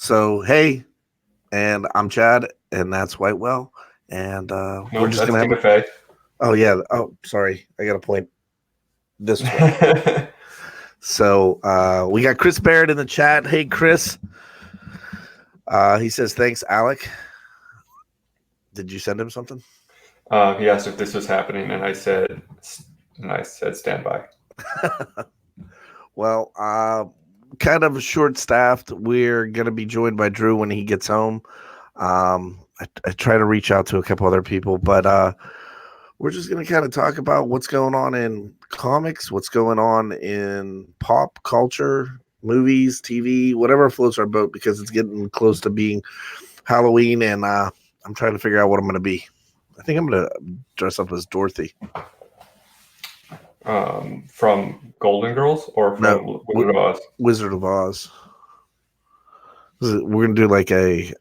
So, hey, and I'm Chad, and that's Whitewell, and we're Nope, just that's gonna have. Tina Fey. Oh yeah. Oh, sorry. I got to point this way. So we got Chris Barrett in the chat. Hey, Chris. He says thanks, Alec. Did you send him something? He asked if this was happening, and I said stand by. Well, kind of short staffed. We're gonna be joined by Drew when he gets home. I try to reach out to a couple other people, but we're just going to kind of talk about what's going on in comics, what's going on in pop culture, movies, TV, whatever floats our boat, because it's getting close to being Halloween, and I'm trying to figure out what I'm going to be. I think I'm going to dress up as Dorothy. From Golden Girls or from Wizard of Oz? Wizard of Oz. We're going to do like a.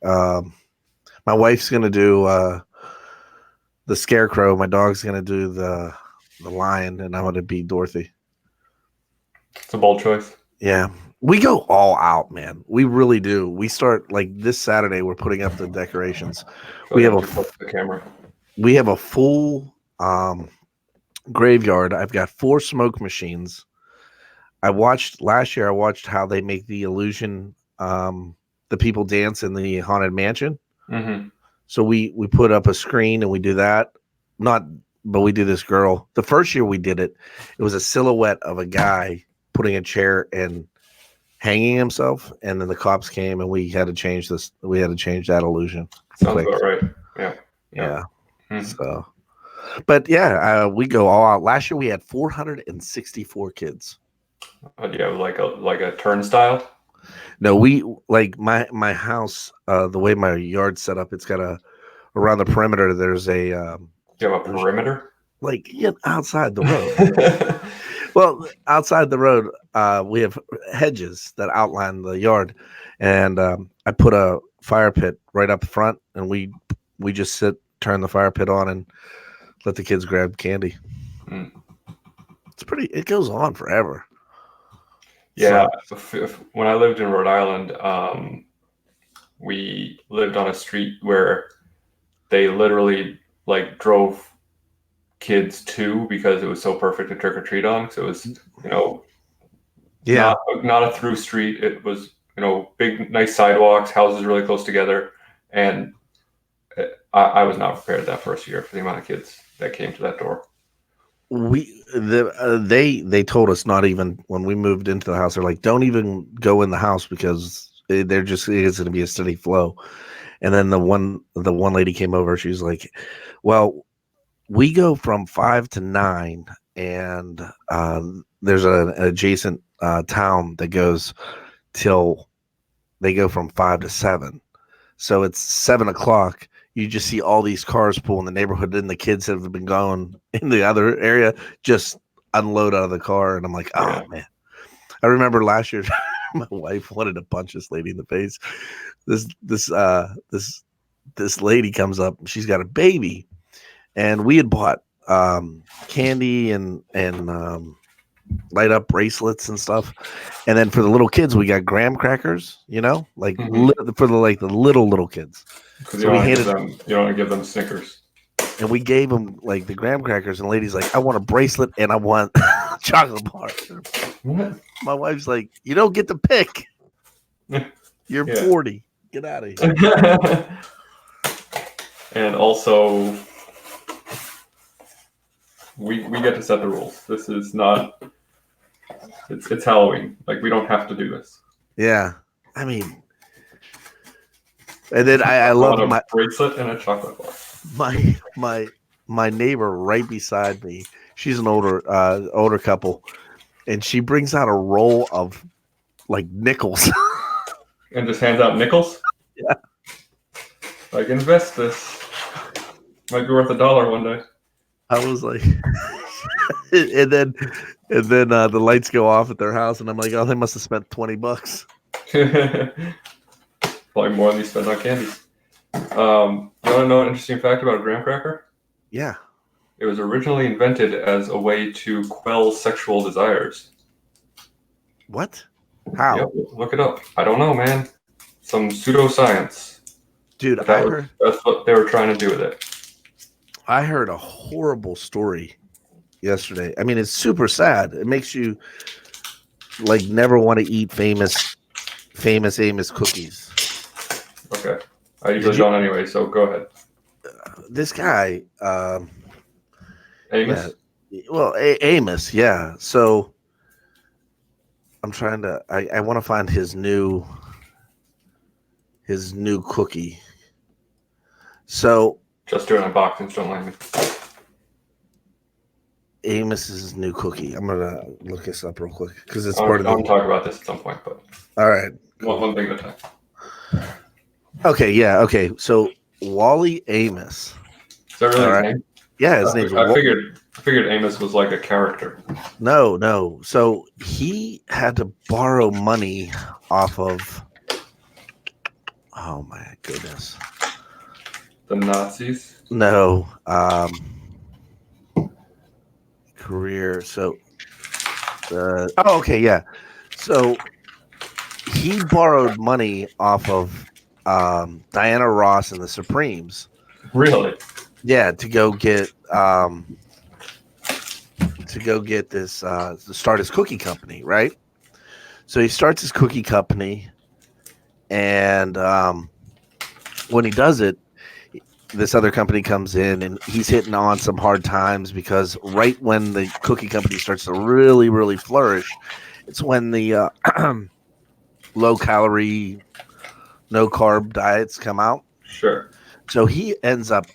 My wife's going to do the Scarecrow. My dog's going to do the lion, and I'm going to be Dorothy. It's a bold choice. Yeah. We go all out, man. We really do. We start like this Saturday. We're putting up the decorations. We have the camera. We have a full graveyard. I've got 4 smoke machines. Last year. I watched how they make the illusion. The people dance in the haunted mansion. Mm-hmm. So we put up a screen and we do that. But we do this girl. The first year we did it, it was a silhouette of a guy putting a chair and hanging himself, and then the cops came and we had to change this. We had to change that illusion. Sounds about right. Yeah. Mm-hmm. So, but yeah, we go all out. Last year we had 464 kids. Do you have like a turnstile? No, we like my house. The way my yard's set up, it's got around the perimeter. There's a. Do you have a perimeter? Like outside the road. Well, outside the road, we have hedges that outline the yard, and I put a fire pit right up front, and we just turn the fire pit on, and let the kids grab candy. Mm. It goes on forever. Yeah, so, when I lived in Rhode Island, we lived on a street where they literally like drove kids to because it was so perfect to trick or treat on. So it was, not a through street. It was, big, nice sidewalks, houses really close together. And I was not prepared that first year for the amount of kids that came to that door. They told us not even when we moved into the house. They're like, don't even go in the house because they're just it's going to be a steady flow. And then the one lady came over. She's like, well, we go from 5 to 9, and there's an adjacent town that goes till they go from 5 to 7. So it's 7 o'clock. You just see all these cars pull in the neighborhood, and the kids have been going in the other area, just unload out of the car. And I'm like, oh man. I remember last year, my wife wanted to punch this lady in the face. This lady comes up, and she's got a baby. And we had bought candy and light up bracelets and stuff. And then for the little kids, we got graham crackers, like for the little kids. Because you don't want to give them Snickers. And we gave them like the graham crackers, and the lady's like, I want a bracelet and I want chocolate bar. What? My wife's like, you don't get to pick. You're 40. Get out of here. And also, we get to set the rules. This is not. It's Halloween. Like, we don't have to do this. Yeah, I mean, and then I love my bracelet and a chocolate bar. My neighbor right beside me. She's an older couple, and she brings out a roll of like nickels. And just hands out nickels. Yeah. Like, invest this. Might be worth $1 one day. I was like, and then the lights go off at their house, and I'm like, oh, they must have spent $20. Probably more than you spend on candies. You want to know an interesting fact about a graham cracker? Yeah. It was originally invented as a way to quell sexual desires. What? How? Yep, look it up. I don't know, man. some pseudoscience. Dude, That's what they were trying to do with it. I heard a horrible story yesterday. I mean, it's super sad. It makes you like never want to eat famous Amos cookies. Okay. I usually don't anyway, so go ahead. This guy, Amos? Yeah, well, Amos, yeah. So I'm trying to. I want to find his new cookie. So just doing unboxings, don't mind me. Amos's new cookie. I'm gonna look this up real quick because it's part of. I'll talk about this at some point, but all right, cool. One thing at a time. Okay, yeah, okay. So Wally Amos. Is that really his name? Yeah, his name's. I figured Amos was like a character. No. So he had to borrow money off of. Oh my goodness. The Nazis? No. Career. So. Okay, yeah. So he borrowed money off of Diana Ross and the Supremes. Really? Yeah, to go get this to start his cookie company, right? So he starts his cookie company, and when he does it, this other company comes in, and he's hitting on some hard times because right when the cookie company starts to really, really flourish, it's when the low calorie, no carb diets come out. Sure. So he ends up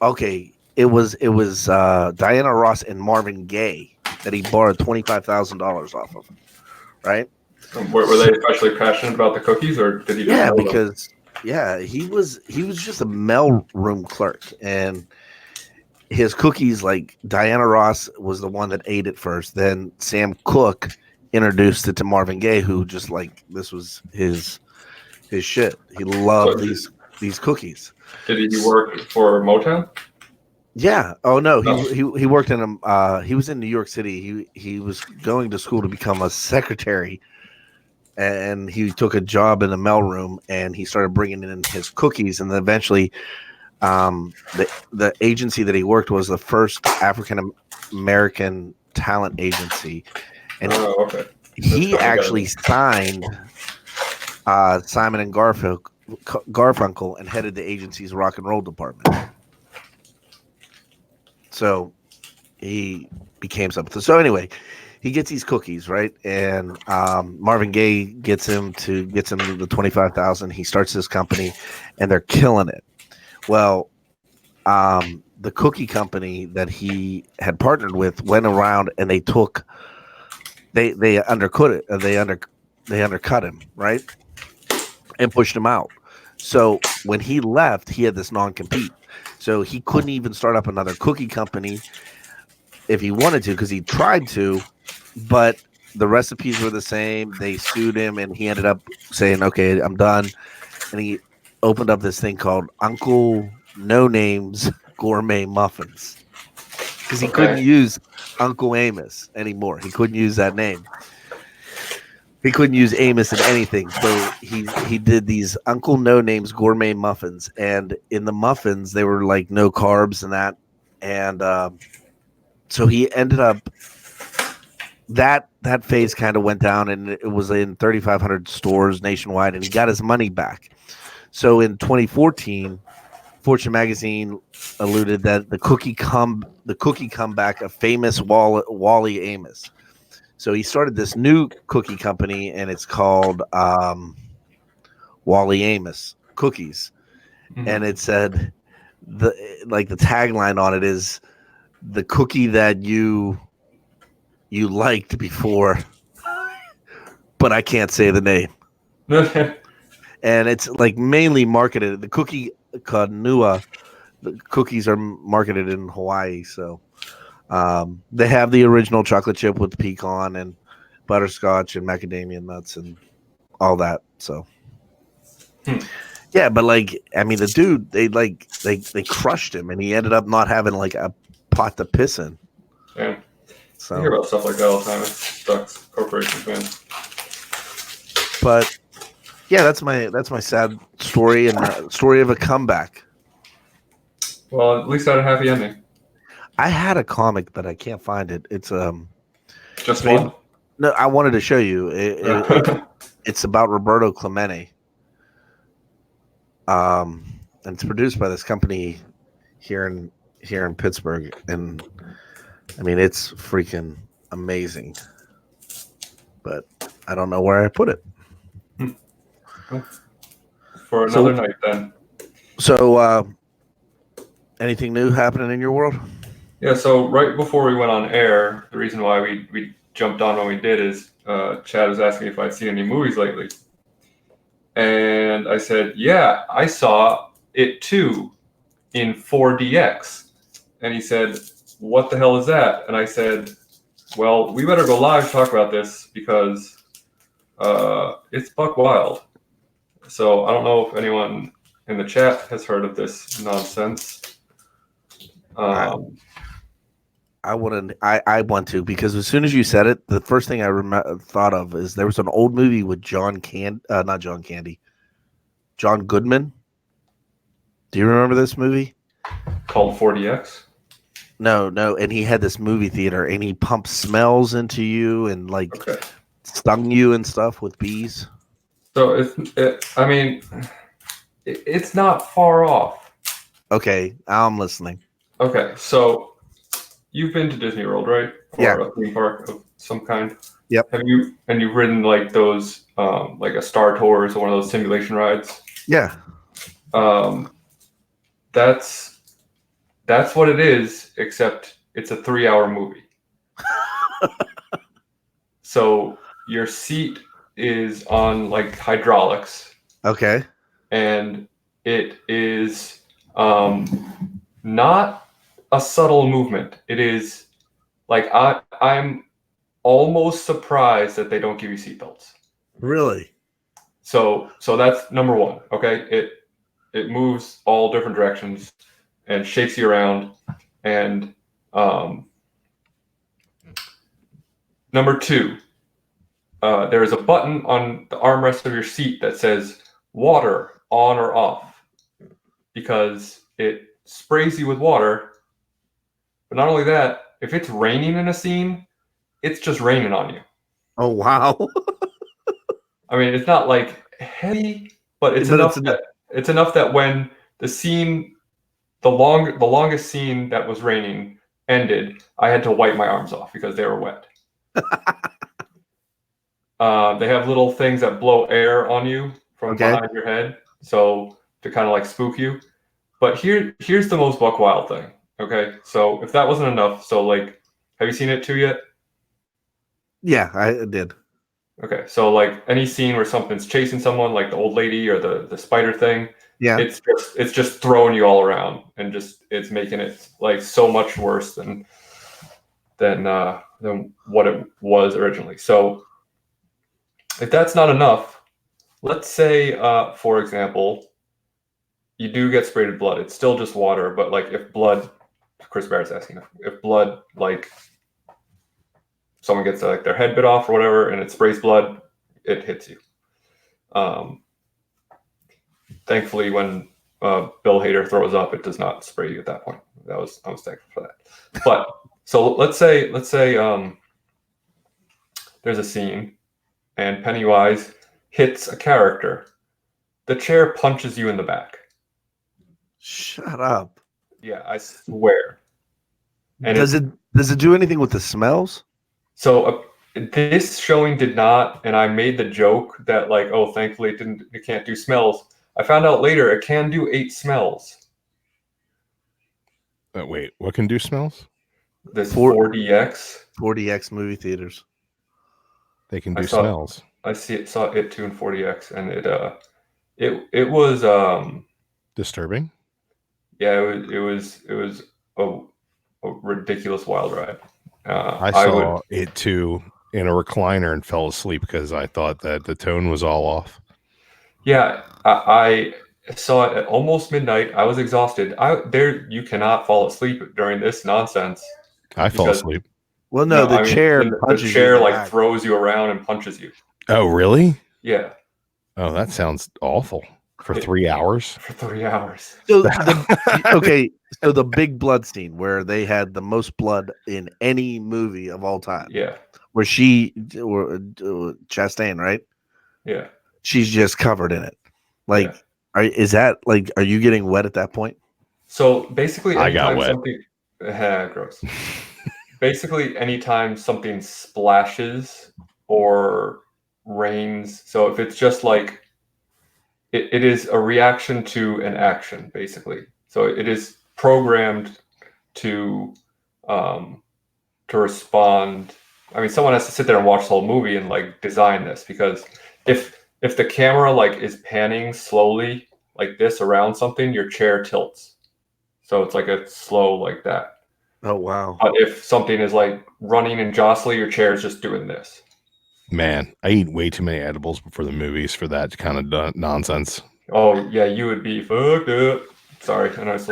It was Diana Ross and Marvin Gaye that he borrowed $25,000 off of, right? Were they especially passionate about the cookies, or did he? Yeah, because he was just a mail room clerk, and his cookies, like Diana Ross was the one that ate it first. Then Sam Cooke introduced it to Marvin Gaye, who just like this was his shit. He loved these cookies. Did he work for Motown? Yeah. Oh no. He worked in he was in New York City. He was going to school to become a secretary, and he took a job in the mailroom, and he started bringing in his cookies, and then eventually, the agency that he worked was the first African American talent agency, and he actually signed Simon and Garfunkel and headed the agency's rock and roll department. So he became something. So anyway, he gets these cookies, right? And Marvin Gaye gets him the $25,000. He starts this company, and they're killing it. Well, the cookie company that he had partnered with went around and they undercut it. They undercut him, right? And pushed him out. So when he left, he had this non-compete. So he couldn't even start up another cookie company if he wanted to, because he tried to, but the recipes were the same. They sued him, and he ended up saying, okay, I'm done. And he opened up this thing called Uncle No Name's Gourmet Muffins, because he couldn't use Uncle Amos anymore. He couldn't use that name. He couldn't use Amos in anything, so he did these Uncle No Name's Gourmet Muffins, and in the muffins they were like no carbs and that, and so he ended up that phase kind of went down, and it was in 3,500 stores nationwide, and he got his money back. So in 2014, Fortune magazine alluded that the cookie comeback of famous Wally Amos. So he started this new cookie company, and it's called Wally Amos Cookies. Mm-hmm. And it said the tagline on it is the cookie that you liked before, but I can't say the name. And it's like mainly marketed. The cookie called Nua. The cookies are marketed in Hawaii, so. They have the original chocolate chip with pecan and butterscotch and macadamia nuts and all that. So, yeah, but the dude, they crushed him, and he ended up not having like a pot to piss in. Yeah, so I hear about stuff like that all the time. It sucks, corporations, man. But Yeah, that's my sad story and story of a comeback. Well, at least I had a happy ending. I had a comic, but I can't find it. It's Just made, one. no, I wanted to show you. It's about Roberto Clemente. And it's produced by this company here in Pittsburgh, and I mean it's freaking amazing. But I don't know where I put it. For another night, then. So, anything new happening in your world? Yeah, so right before we went on air, the reason why we jumped on when we did is Chad was asking if I'd seen any movies lately. And I said, yeah, I saw it too in 4DX. And he said, what the hell is that? And I said, well, we better go live to talk about this because it's buck wild. So I don't know if anyone in the chat has heard of this nonsense. I want to, because as soon as you said it, the first thing I thought of is there was an old movie with John Goodman. Do you remember this movie? Called 4DX? No, and he had this movie theater, and he pumped smells into you and stung you and stuff with bees. So it's not far off. Okay, I'm listening. Okay, so you've been to Disney World, right? Yeah. Or a theme park of some kind. Yep. You've ridden like those, like a Star Tours or one of those simulation rides? Yeah. That's what it is, except it's a 3-hour movie. So your seat is on like hydraulics. Okay. And it is not a subtle movement. It is like I'm almost surprised that they don't give you seatbelts. Really? So that's number one. Okay, it moves all different directions and shakes you around. And number two, there is a button on the armrest of your seat that says water on or off, because it sprays you with water. But not only that, if it's raining in a scene, it's just raining on you. Oh, wow. I mean, it's not like heavy, but it's enough that when the scene, the longest scene that was raining ended, I had to wipe my arms off because they were wet. They have little things that blow air on you from behind your head, so to kind of like spook you. But here's the most buck wild thing. Okay, so if that wasn't enough, so like, have you seen it too yet? Yeah, I did. Okay, so like any scene where something's chasing someone, like the old lady or the spider thing, yeah, it's just throwing you all around, and just it's making it like so much worse than what it was originally. So if that's not enough, let's say for example, you do get sprayed with blood. It's still just water, but like if blood, Chris Barrett's asking if blood, like someone gets like their head bit off or whatever, and it sprays blood, it hits you. Thankfully, when Bill Hader throws up, it does not spray you at that point. I was thankful for that. But so let's say there's a scene, and Pennywise hits a character. The chair punches you in the back. Shut up. Yeah, I swear. And does it do anything with the smells? So this showing did not, and I made the joke that like, oh, thankfully it can't do smells. I found out later it can do 8 smells. Wait, what can do smells? This 4DX movie theaters. They can do smells. I saw it too in 4DX, and it was disturbing. Yeah, it was a ridiculous wild ride. I saw it too in a recliner and fell asleep because I thought that the tone was all off. Yeah, I saw it at almost midnight. I was exhausted. You cannot fall asleep during this nonsense. I fell asleep. Well, no, the chair like throws you around and punches you. Oh, really? Yeah. Oh, that sounds awful. For 3 hours? For 3 hours. So okay, so the big blood scene where they had the most blood in any movie of all time. Yeah. Where Chastain, right? Yeah. She's just covered in it. Like, yeah. Are you getting wet at that point? So basically, I got anytime wet. something, gross. Basically, anytime something splashes or rains. So if it's just like, it is a reaction to an action, basically. So it is programmed to respond. I mean, someone has to sit there and watch the whole movie and like design this, because if the camera like is panning slowly like this around something, your chair tilts. So it's like a slow like that. Oh wow! But if something is like running and jostling, your chair is just doing this. Man, I eat way too many edibles before the movies for that kind of nonsense. Oh yeah, you would be fucked up. Sorry, I don't know if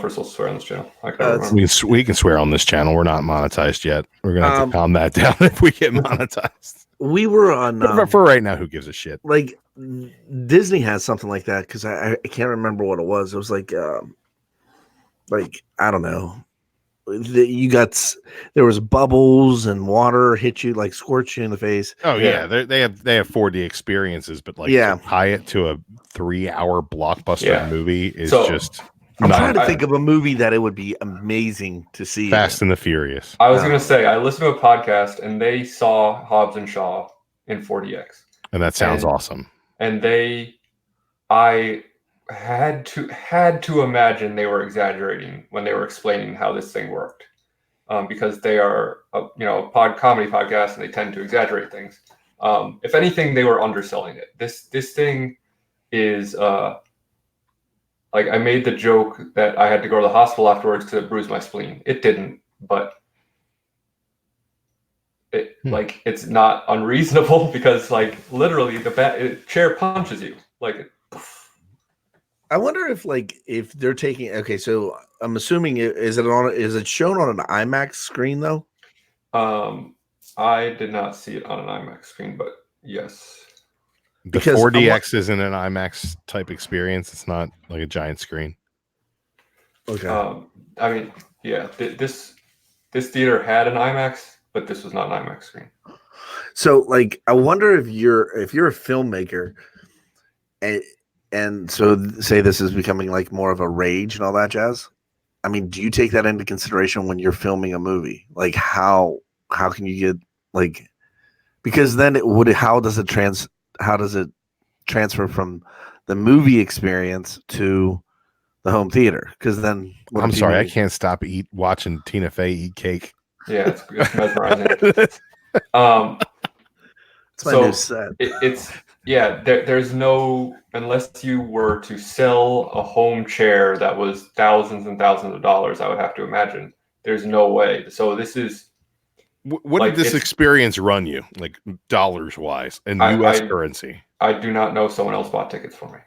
we're supposed to swear on this channel. I can't remember. We can swear on this channel. We're not monetized yet. We're gonna have to calm that down if we get monetized. We were on but for right now, who gives a shit? Like Disney has something like that, because I can't remember what it was. It was like I don't know. There was bubbles and water hit you, like scorch you in the face. Oh yeah, they have 4D experiences, but like to tie it to a 3-hour blockbuster movie is just. I'm trying to think of a movie that it would be amazing to see. Fast and the Furious. I was gonna say, I listened to a podcast and they saw Hobbs and Shaw in 4DX, and that sounds awesome. And I had to imagine they were exaggerating when they were explaining how this thing worked, because they are a comedy podcast and they tend to exaggerate things. If anything, they were underselling it. This thing is like, I made the joke that I had to go to the hospital afterwards because it bruised my spleen. It didn't, but like, it's not unreasonable, because like literally the chair punches you like. I wonder if they're taking. Okay, so I'm assuming is it shown on an IMAX screen though? I did not see it on an IMAX screen, but yes. The 4DX isn't an IMAX type experience. It's not like a giant screen. Okay. I mean, yeah, this theater had an IMAX, but this was not an IMAX screen. So, like, I wonder if you're a filmmaker, and so say this is becoming like more of a rage and all that jazz. I mean, do you take that into consideration when you're filming a movie? Like, how can you get like, because then how does it transfer from the movie experience to the home theater? Because then I'm sorry, I can't stop watching Tina Fey eat cake. Yeah, it's mesmerizing. It's my new set. There's no, unless you were to sell a home chair that was thousands and thousands of dollars, I would have to imagine. There's no way. So this is. What did this experience run you, like dollars wise, in U.S. currency? I do not know. Someone else bought tickets for me.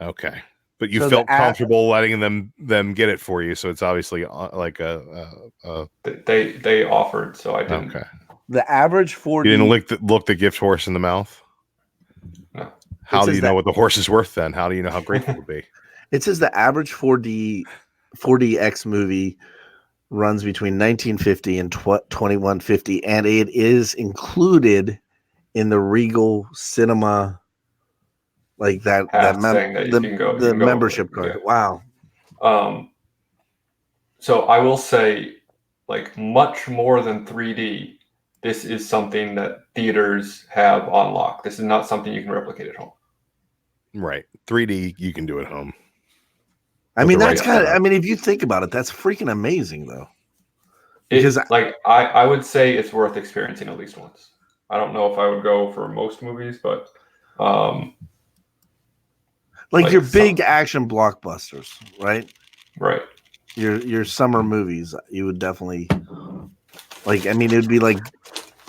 Okay, but you felt comfortable letting them get it for you, so it's obviously like they offered, so I didn't. Okay. The average 4D. You didn't look the gift horse in the mouth. No. How do you know what the horse is worth then? How do you know how great it would be? It says the average 4DX movie runs between 1950 and 2150, and it is included in the Regal Cinema, like the membership card. Yeah. Wow. So I will say, like, much more than 3D, this is something that theaters have on lock. This is not something you can replicate at home. Right. 3D you can do at home. I mean, that's kind of, I mean, if you think about it, that's freaking amazing, though. Because I would say it's worth experiencing at least once. I don't know if I would go for most movies, but like your big action blockbusters, right? Right. Your summer movies, you would definitely like. I mean, it would be like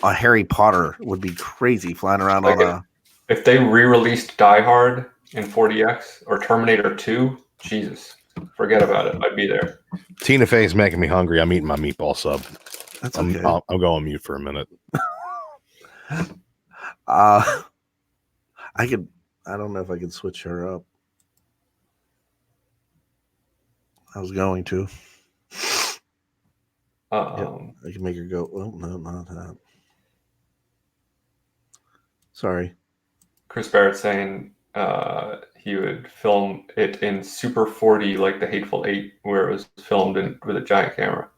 a Harry Potter would be crazy flying around like on a. If they re-released Die Hard in 4DX or Terminator 2, Jesus, forget about it. I'd be there. Tina Fey is making me hungry. I'm eating my meatball sub. That's okay. I'll go on mute for a minute. I could I don't know if I can switch her up. I was going to. Yep, I can make her go. Oh, no, not that. Sorry. Chris Barrett saying he would film it in Super 40 like The Hateful Eight, where it was filmed with a giant camera.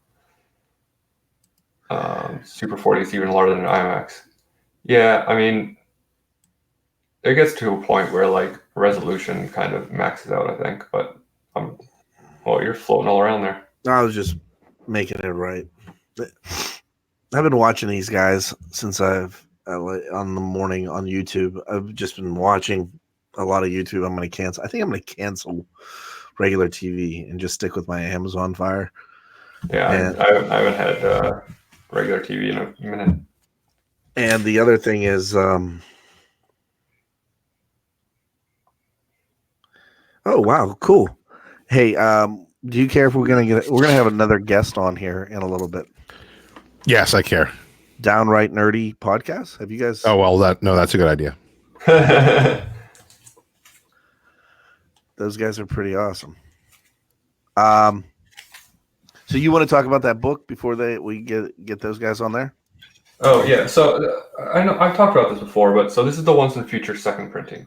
Super 40 is even larger than IMAX. Yeah, I mean, it gets to a point where like resolution kind of maxes out, I think. But well, you're floating all around there. I was just making it right. I've been watching these guys since on the morning on YouTube. I've just been watching a lot of YouTube. I think I'm going to cancel regular TV and just stick with my Amazon Fire. Yeah, I haven't had regular TV in a minute. And the other thing is, oh wow, cool. Hey, do you care if we're gonna have another guest on here in a little bit? Yes, I care. Downright Nerdy podcast. Have you guys? Oh well, that's a good idea. Those guys are pretty awesome. So you want to talk about that book before we get those guys on there? Oh yeah. So I know I've talked about this before, but so this is the Once and Future second printing.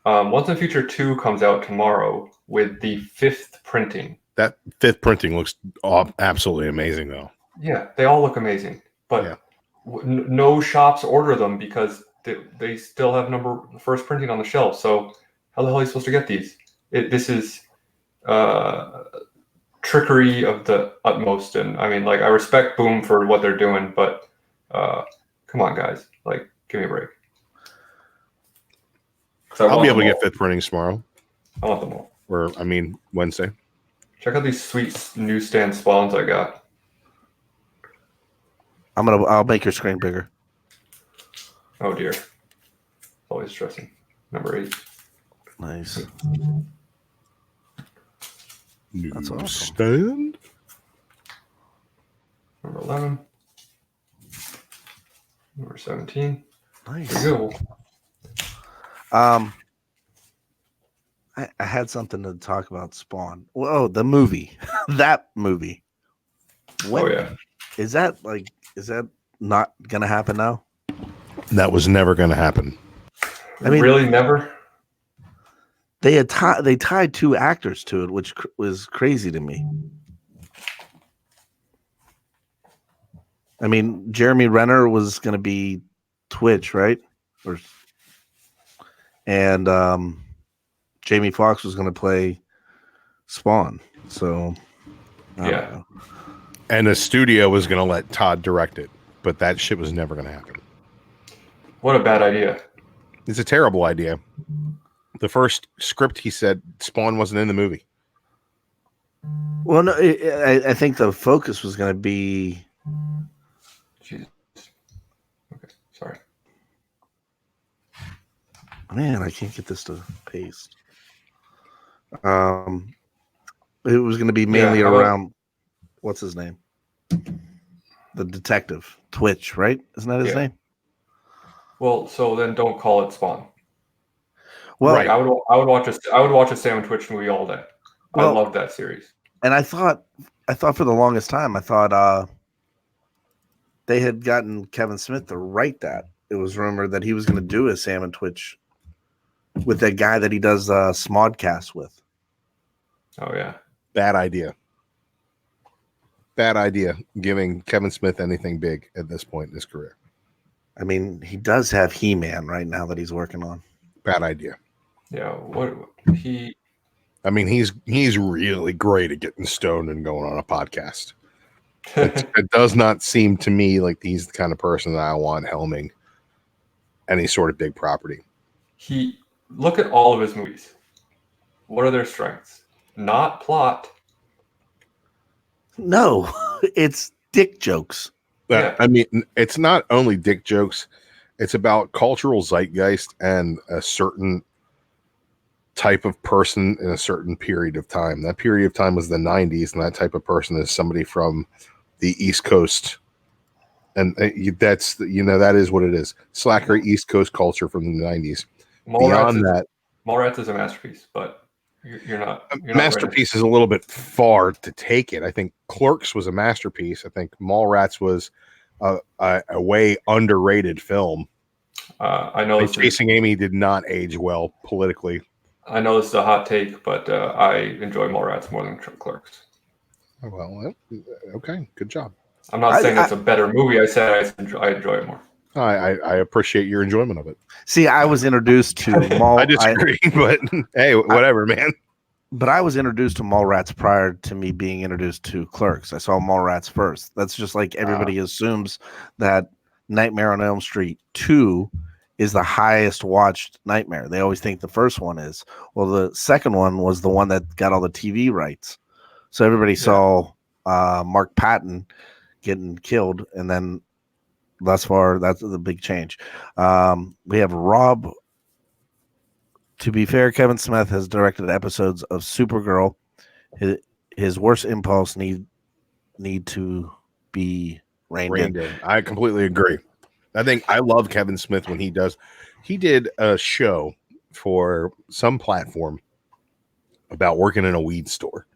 Once and Future 2 comes out tomorrow with the 5th printing. That 5th printing looks absolutely amazing, though. Yeah, they all look amazing, but no shops order them because they still have first printing on the shelf. So how the hell are you supposed to get these? This is trickery of the utmost, and I mean, like, I respect Boom for what they're doing, but come on, guys, like, give me a break. I'll be able to get 5th printings tomorrow. I want them all. Or Wednesday. Check out these sweet newsstand spawns I got. I'll make your screen bigger. Oh dear. Always stressing. Number 8. Nice. That's awesome. Number 11. Number 17. Nice. There you go. I had something to talk about Spawn. Whoa, the movie. That movie. Oh yeah. Is that not gonna happen now? That was never gonna happen. I mean, really never? They tied 2 actors to it, which was crazy to me. I mean, Jeremy Renner was gonna be Twitch, right? And Jamie Foxx was going to play Spawn. So, I don't know. And the studio was going to let Todd direct it, but that shit was never going to happen. What a bad idea. It's a terrible idea. The first script, he said, Spawn wasn't in the movie. Well, no, I think the focus was going to be... Jesus. Okay, sorry. Man, I can't get this to paste. It was going to be mainly around what's his name, the detective, Twitch, right? Isn't that his name? Well, so then don't call it Spawn. Well, right. I would watch a Sam and Twitch movie all day. I love that series. And I thought for the longest time, I thought they had gotten Kevin Smith to write that. It was rumored that he was going to do a Sam and Twitch with that guy that he does Smodcast with. Oh yeah, bad idea. Bad idea giving Kevin Smith anything big at this point in his career. I mean, he does have He-Man right now that he's working on. Bad idea. Yeah, I mean, he's really great at getting stoned and going on a podcast. It does not seem to me like he's the kind of person that I want helming any sort of big property. Look at all of his movies. What are their strengths? Not plot. No, it's dick jokes. I mean, it's not only dick jokes. It's about cultural zeitgeist and a certain type of person in a certain period of time. That period of time was the 90s, and that type of person is somebody from the East Coast. And that is what it is. Slacker East Coast culture from the 90s. Mallrats is a masterpiece, but you're not masterpiece is a little bit far to take it. I think Clerks was a masterpiece. I think Mallrats was a way underrated film. I know Chasing Amy did not age well politically. I know this is a hot take, but I enjoy Mallrats more than Clerks. Well, okay, good job. I'm not saying it's a better movie. I said I enjoy it more. I appreciate your enjoyment of it. See, I was introduced to Mall. I disagree, but hey, whatever, man. But I was introduced to Mallrats prior to me being introduced to Clerks. I saw Mallrats first. That's just like everybody assumes that Nightmare on Elm Street 2 is the highest watched Nightmare. They always think the first one is. Well, the second one was the one that got all the TV rights. So everybody saw Mark Patton getting killed, and then thus far, that's the big change. We have Rob. To be fair, Kevin Smith has directed episodes of Supergirl. His worst impulse need to be reined in. I completely agree. I think I love Kevin Smith when he does. He did a show for some platform about working in a weed store,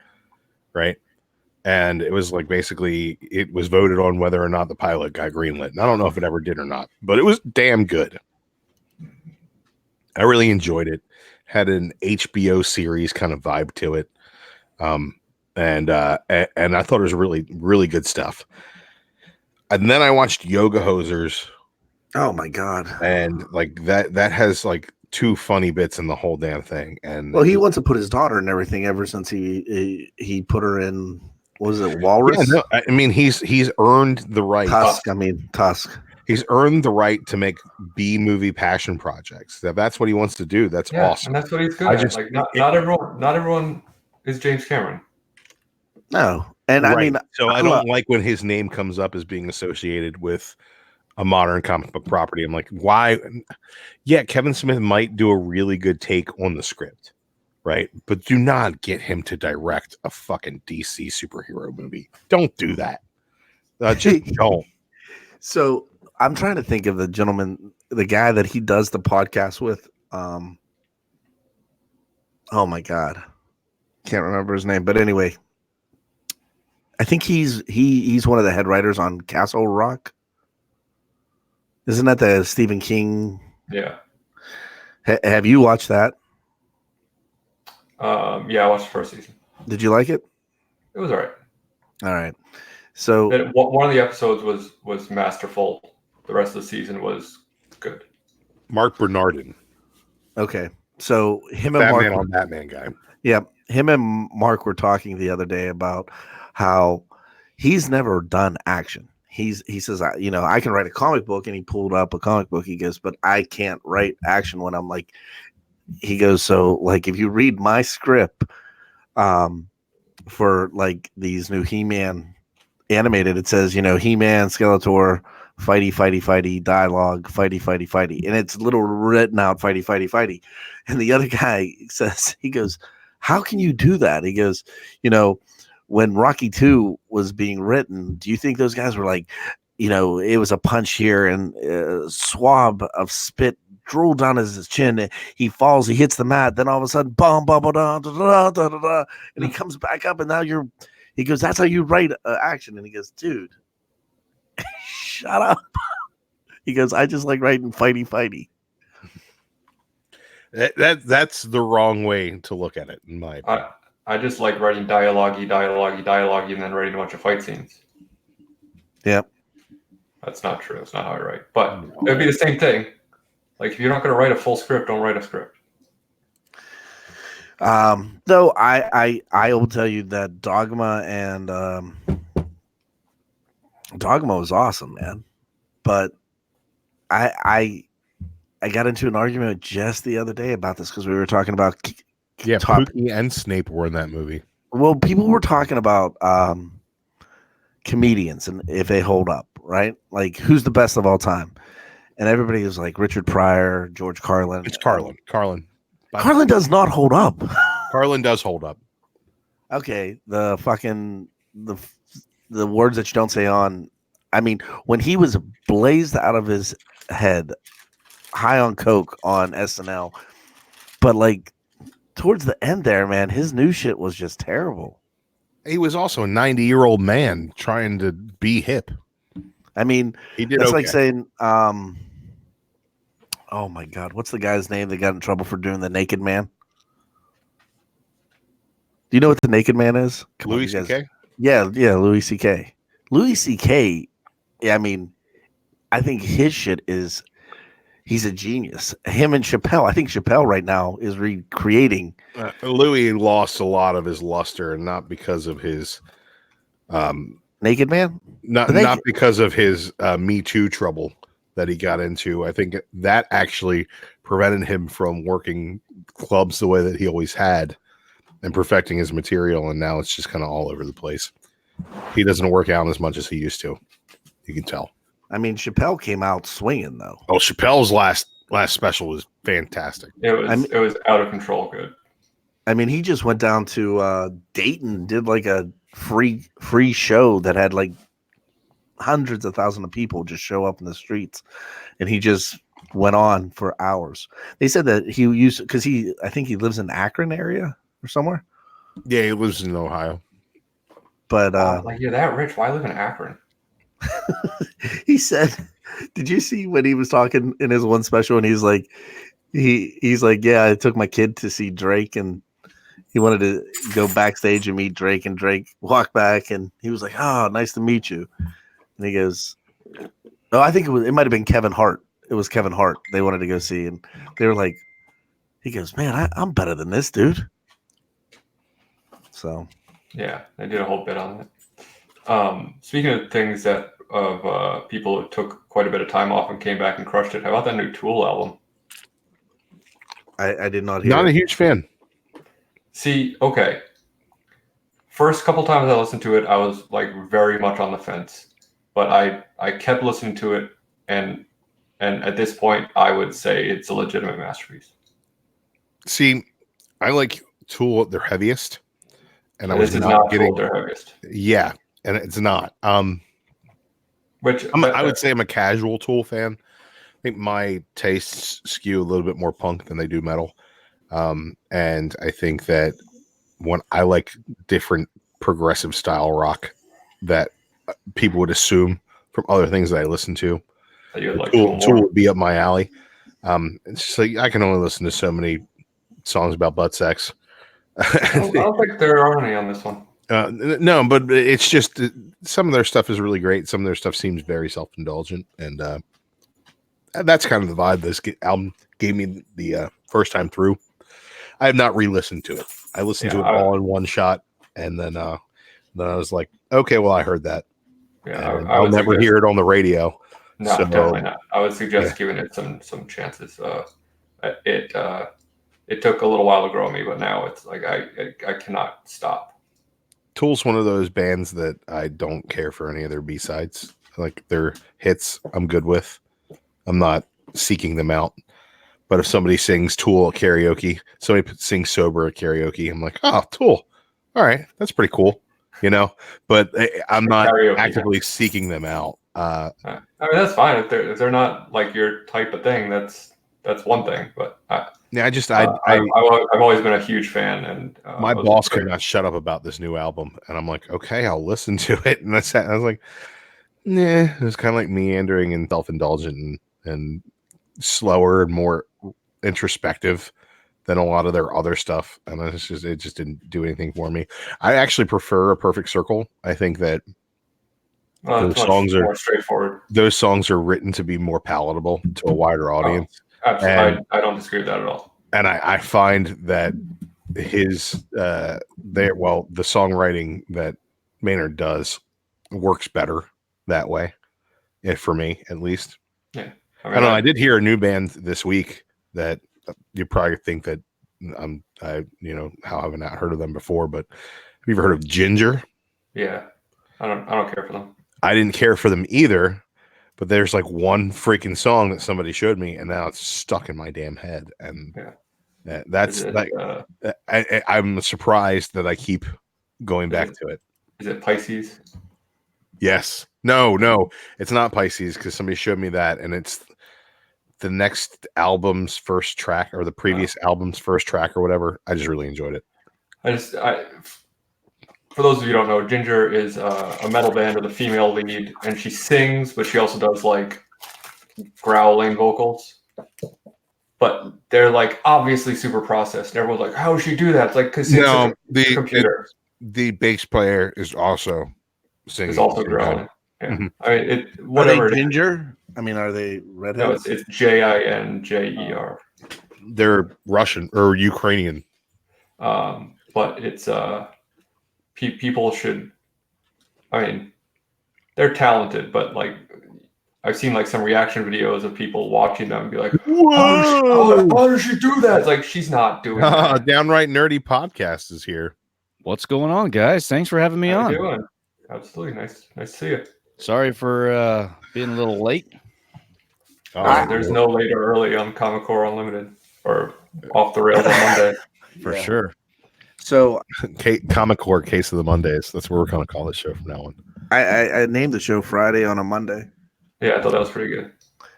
right? And it was like basically it was voted on whether or not the pilot got greenlit. And I don't know if it ever did or not, but it was damn good. I really enjoyed it. Had an HBO series kind of vibe to it. And I thought it was really, really good stuff. And then I watched Yoga Hosers. Oh my God. And like that has like two funny bits in the whole damn thing. And well, he wants to put his daughter in everything ever since he put her in, what was it, Walrus? Yeah, no, I mean, he's earned the right. Tusk. He's earned the right to make B-movie passion projects. That's what he wants to do. That's awesome. And that's what he's good at. Like not everyone is James Cameron. No. And right. I mean, so I don't like when his name comes up as being associated with a modern comic book property. I'm like, why? Yeah, Kevin Smith might do a really good take on the script, right? But do not get him to direct a fucking DC superhero movie. Don't do that. Just don't. So I'm trying to think of the guy that he does the podcast with. Oh my God. Can't remember his name. But anyway, I think he's one of the head writers on Castle Rock. Isn't that the Stephen King? Yeah. Have you watched that? Yeah, I watched the first season. Did you like it? It was all right. All right. So one of the episodes was masterful. The rest of the season was good. Mark Bernardin. Okay. So him and Batman Mark on Batman guy. Yeah. Him and Mark were talking the other day about how he's never done action. He says, I can write a comic book, and he pulled up a comic book. He goes, but I can't write action when I'm like, he goes, so like, if you read my script, for like these new He-Man animated, it says, He-Man, Skeletor, fighty, dialogue, fighty. And it's little written out, fighty. And the other guy says, he goes, how can you do that? He goes, when Rocky 2 was being written, do you think those guys were like, it was a punch here and a swab of spit drooled down his chin. He falls, he hits the mat. Then all of a sudden, bum, bum, da, da, da, da, da, da, and he comes back up. And now he goes, that's how you write action. And he goes, dude, shut up. He goes, I just like writing fighty. That's the wrong way to look at it, in my opinion. I just like writing dialogue, and then writing a bunch of fight scenes. Yeah. That's not true. That's not how I write. But it'd be the same thing. Like, if you're not going to write a full script, don't write a script. Though I will tell you that Dogma was awesome, man. But I got into an argument just the other day about this because we were talking about Pookie and Snape were in that movie. Well, people were talking about comedians and if they hold up, right? Like, who's the best of all time? And everybody was like Richard Pryor, George Carlin. It's Carlin. Carlin does not hold up. Carlin does hold up. Okay, the words that you don't say on. I mean, when he was blazed out of his head high on coke on SNL, but like towards the end there, man, his new shit was just terrible. He was also a 90-year-old man trying to be hip. I mean, He did that's okay. like saying, oh my God, what's the guy's name that got in trouble for doing the Naked Man? Do you know what the Naked Man is? Come on, Louis you guys. C.K.? Yeah, Louis C.K. Louis C.K. I mean, I think his shit is, he's a genius. Him and Chappelle, I think Chappelle right now is recreating. Louis lost a lot of his luster, and not because of his Naked Man? not because of his Me Too trouble that he got into. I think that actually prevented him from working clubs the way that he always had and perfecting his material, and now it's just kind of all over the place. He doesn't work out as much as he used to. You can tell. I mean, Chappelle came out swinging though. Oh, Chappelle's last special was fantastic. It was out of control good. I mean, he just went down to Dayton, did like a free show that had like hundreds of thousands of people just show up in the streets, and he just went on for hours. They said that he used, because I think he lives in Akron area or somewhere. Yeah, he lives in Ohio. But like, you're that rich, why live in Akron? he said, did you see when he was talking in his one special, and he's like, he's like, yeah, I took my kid to see Drake, and he wanted to go backstage and meet Drake, and Drake walked back, and he was like, oh, nice to meet you. And he goes, oh, I think it might have been Kevin Hart. It was Kevin Hart they wanted to go see, and they were like, he goes, man, I'm better than this dude. So yeah, they did a whole bit on it. Speaking of things that of people who took quite a bit of time off and came back and crushed it, how about that new Tool album? I did not hear. Not it. a huge fan. See, okay. First couple times I listened to it, I was like very much on the fence, but I kept listening to it, and at this point, I would say it's a legitimate masterpiece. See, I like Tool at their heaviest, and This is not Tool at their heaviest. Yeah, and it's not. Which I would say I'm a casual Tool fan. I think my tastes skew a little bit more punk than they do metal. And I think that when I like different progressive style rock that people would assume from other things that I listen to, Tool would be up my alley. It's just like I can only listen to so many songs about butt sex. I don't think there are any on this one. No, but it's just some of their stuff is really great. Some of their stuff seems very self-indulgent, and that's kind of the vibe this album gave me the first time through. I have not re-listened to it. I listened to it all in one shot, and then I was like, okay, well, I heard that. Yeah, I'll never hear it on the radio. No, so, definitely not. I would suggest giving it some chances. It took a little while to grow on me, but now it's like I cannot stop. Tool's one of those bands that I don't care for any of their B-sides. Like their hits, I'm good with. I'm not seeking them out. But if somebody sings Tool at karaoke, somebody sings Sober at karaoke, I'm like, oh, Tool. All right, that's pretty cool, you know. But I'm not actively seeking them out. I mean, that's fine if they're not like your type of thing. That's one thing. But I've always been a huge fan, and my boss could not shut up about this new album, and I'm like, okay, I'll listen to it. And I was like, nah, it was kind of like meandering and self-indulgent and slower and more introspective than a lot of their other stuff, and it just didn't do anything for me. I actually prefer A Perfect Circle. I think that those songs are more straightforward. Those songs are written to be more palatable to a wider audience. Absolutely, I don't disagree with that at all. And I find that his the songwriting that Maynard does works better that way, for me at least. Yeah, I don't know. I did hear a new band this week that you probably think that how have I not heard of them before? But have you ever heard of Ginger? Yeah, I don't care for them. I didn't care for them either, but there's like one freaking song that somebody showed me, and now it's stuck in my damn head. And that's like I'm surprised that I keep going back to it. Is it Pisces? Yes. No, it's not Pisces, because somebody showed me that, and it's the next album's first track or the previous album's first track or whatever. I just really enjoyed it. For those of you who don't know, Ginger is a metal band with a female lead, and she sings, but she also does like growling vocals. But they're like obviously super processed. And everyone's like, "How does she do that?" It's like because the computer. The bass player is also singing. It's also growling. Yeah. Mhm. I mean, whatever. Are they ginger? I mean, are they redheads? No, it's Jinjer. They're Russian or Ukrainian. But it's people should. I mean, they're talented, but like I've seen like some reaction videos of people watching them and be like, "Whoa! How does she do that?" It's like she's not doing that. Downright Nerdy Podcast is here. What's going on, guys? Thanks for having me How on. you doing? Absolutely nice to see you. Sorry for being a little late. There's no late or early on Comic Core Unlimited or Off the Rails on Monday. For sure. So Comic Core Case of the Mondays. That's what we're going to call this show from now on. I named the show Friday on a Monday. Yeah, I thought that was pretty good.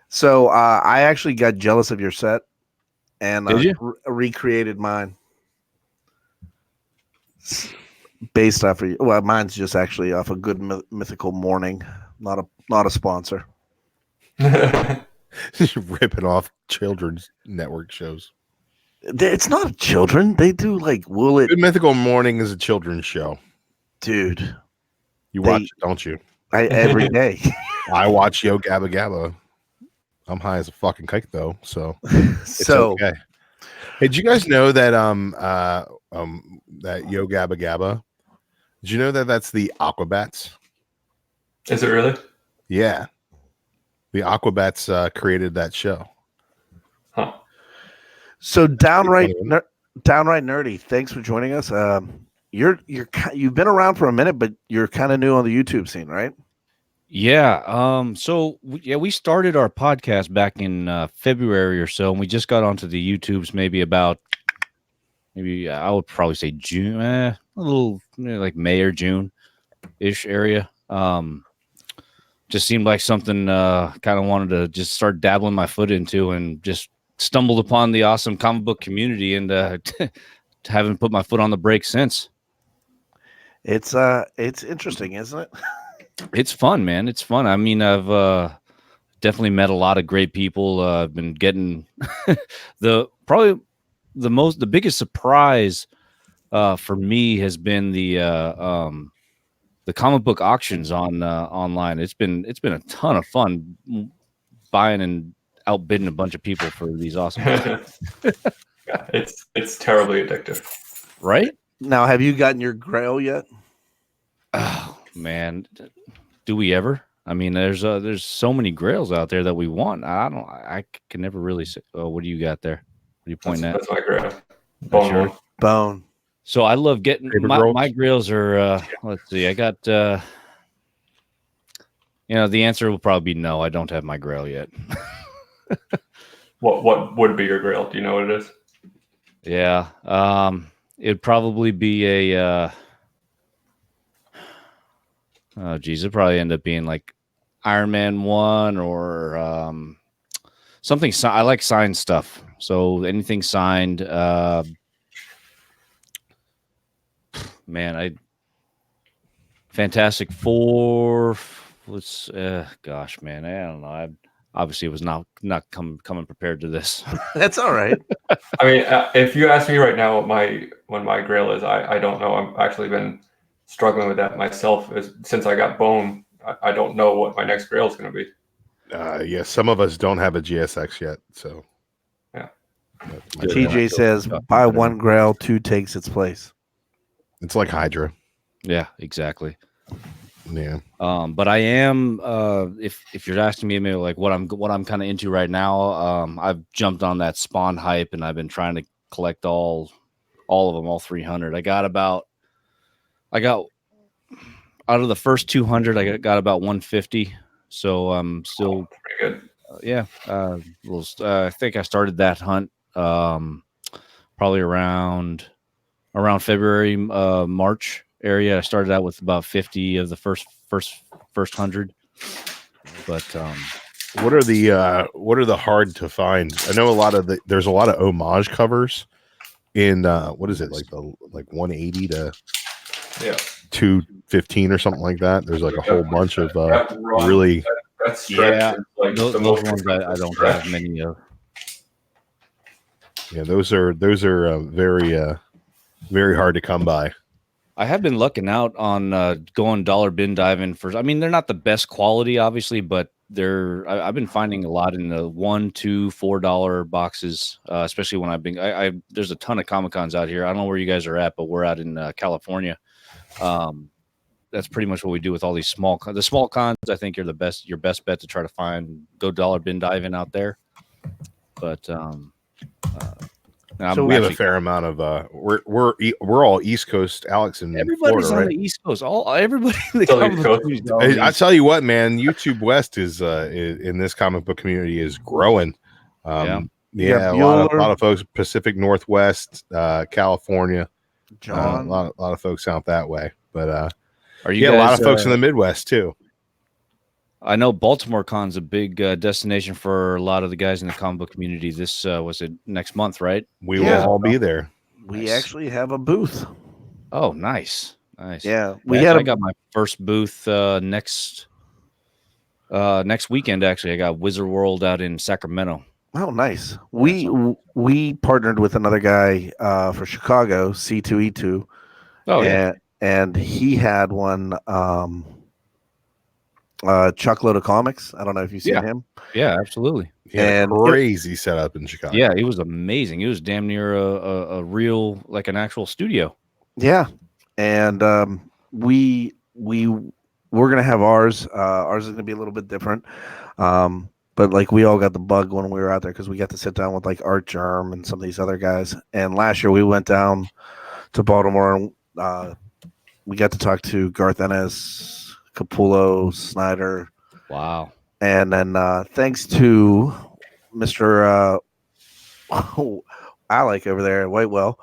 So I actually got jealous of your set and Did you? Recreated mine based off of well, mine's just actually off a Good Mythical Morning, not a sponsor. Ripping off children's network shows. It's not children. They do like Will It. Good Mythical Morning is a children's show. Dude, You watch it, don't you? every day. I watch Yo Gabba Gabba. I'm high as a fucking kite though, so it's okay. Hey, did you guys know that that Yo Gabba Gabba? Did you know that that's the Aquabats? Is it really? Yeah, the Aquabats created that show. Huh. So downright nerdy. Thanks for joining us. You've been around for a minute, but you're kind of new on the YouTube scene, right? Yeah. We started our podcast back in February or so, and we just got onto the YouTubes maybe I would probably say June, a little like May or June ish area. Just seemed like something kind of wanted to just start dabbling my foot into, and just stumbled upon the awesome comic book community, and haven't put my foot on the brake since. It's interesting, isn't it? It's fun, man. It's fun. I mean, I've definitely met a lot of great people. I've been getting the biggest surprise for me has been the comic book auctions on online. It's been a ton of fun buying and outbidding a bunch of people for these awesome Yeah, it's terribly addictive. Right? Now, have you gotten your Grail yet? Oh man, do we ever? I mean, there's so many grails out there that we want. I can never really say. Oh, what do you got there? What are you pointing at? That's my grail. That's yours? Bone. So I love getting my grails are. Let's see. I got. The answer will probably be no. I don't have my grail yet. What would be your grail? Do you know what it is? Yeah. It'd probably be a. Oh geez, it'd probably end up being like Iron Man 1 or something. I like signed stuff, so anything signed. Man, Fantastic Four. Let's gosh, man, I don't know. I obviously was not coming prepared to this. That's all right. I mean, if you ask me right now what my grail is, I don't know. I've actually been struggling with that myself since I got Bone. I don't know what my next grail is going to be. Yeah, some of us don't have a GSX yet, so yeah. TJ says, "Buy one Grail, 2 takes its place." It's like Hydra. Yeah, exactly. Yeah. But I am if you're asking me maybe like what I'm kind of into right now, I've jumped on that Spawn hype, and I've been trying to collect all of them, all 300. I got out of the first 200, I got about 150. So I'm still pretty good. I think I started that hunt probably around February, March area. I started out with about 50 of the first 100, but What are the hard to find? I know there's a lot of homage covers in what is it, like 180 to Yeah. 215 or something like that. There's like a whole bunch of really that stretch is like those the most ones I don't have many of. yeah, those are very hard to come by. I have been lucking out on going dollar bin diving for. I mean, they're not the best quality, obviously, but I've been finding a lot in the $1, $2, $4 boxes, especially when I've been. There's a ton of Comic Cons out here. I don't know where you guys are at, but we're out in California. That's pretty much what we do with all these the small cons. I think your best bet to try to find. Go dollar bin diving out there, but so we have a fair amount of we're all East Coast. Alex and everybody's Florida, on right? the East Coast. Everybody. In the I tell you what, man, YouTube West is in this comic book community is growing. A lot of folks Pacific Northwest, California, John, a lot of folks out that way. But are you a lot of folks in the Midwest too. I know Baltimore Con's a big destination for a lot of the guys in the comic book community. This was it next month, right? We will all be there. We actually have a booth. Oh, nice. Yeah, I got my first booth next weekend. Actually, I got Wizard World out in Sacramento. Oh, nice. We partnered with another guy for Chicago, C2E2. Oh, yeah. And he had one. Chuckload of Comics. I don't know if you've seen him. Yeah, absolutely. And crazy setup in Chicago. Yeah, it was amazing. It was damn near a real, like an actual studio. Yeah, and we're gonna have ours. Ours is gonna be a little bit different. But like we all got the bug when we were out there because we got to sit down with like Art Germ and some of these other guys. And last year we went down to Baltimore and we got to talk to Garth Ennis, Capullo, Snyder. Wow. And then thanks to Mr. Alec over there at Whitewell,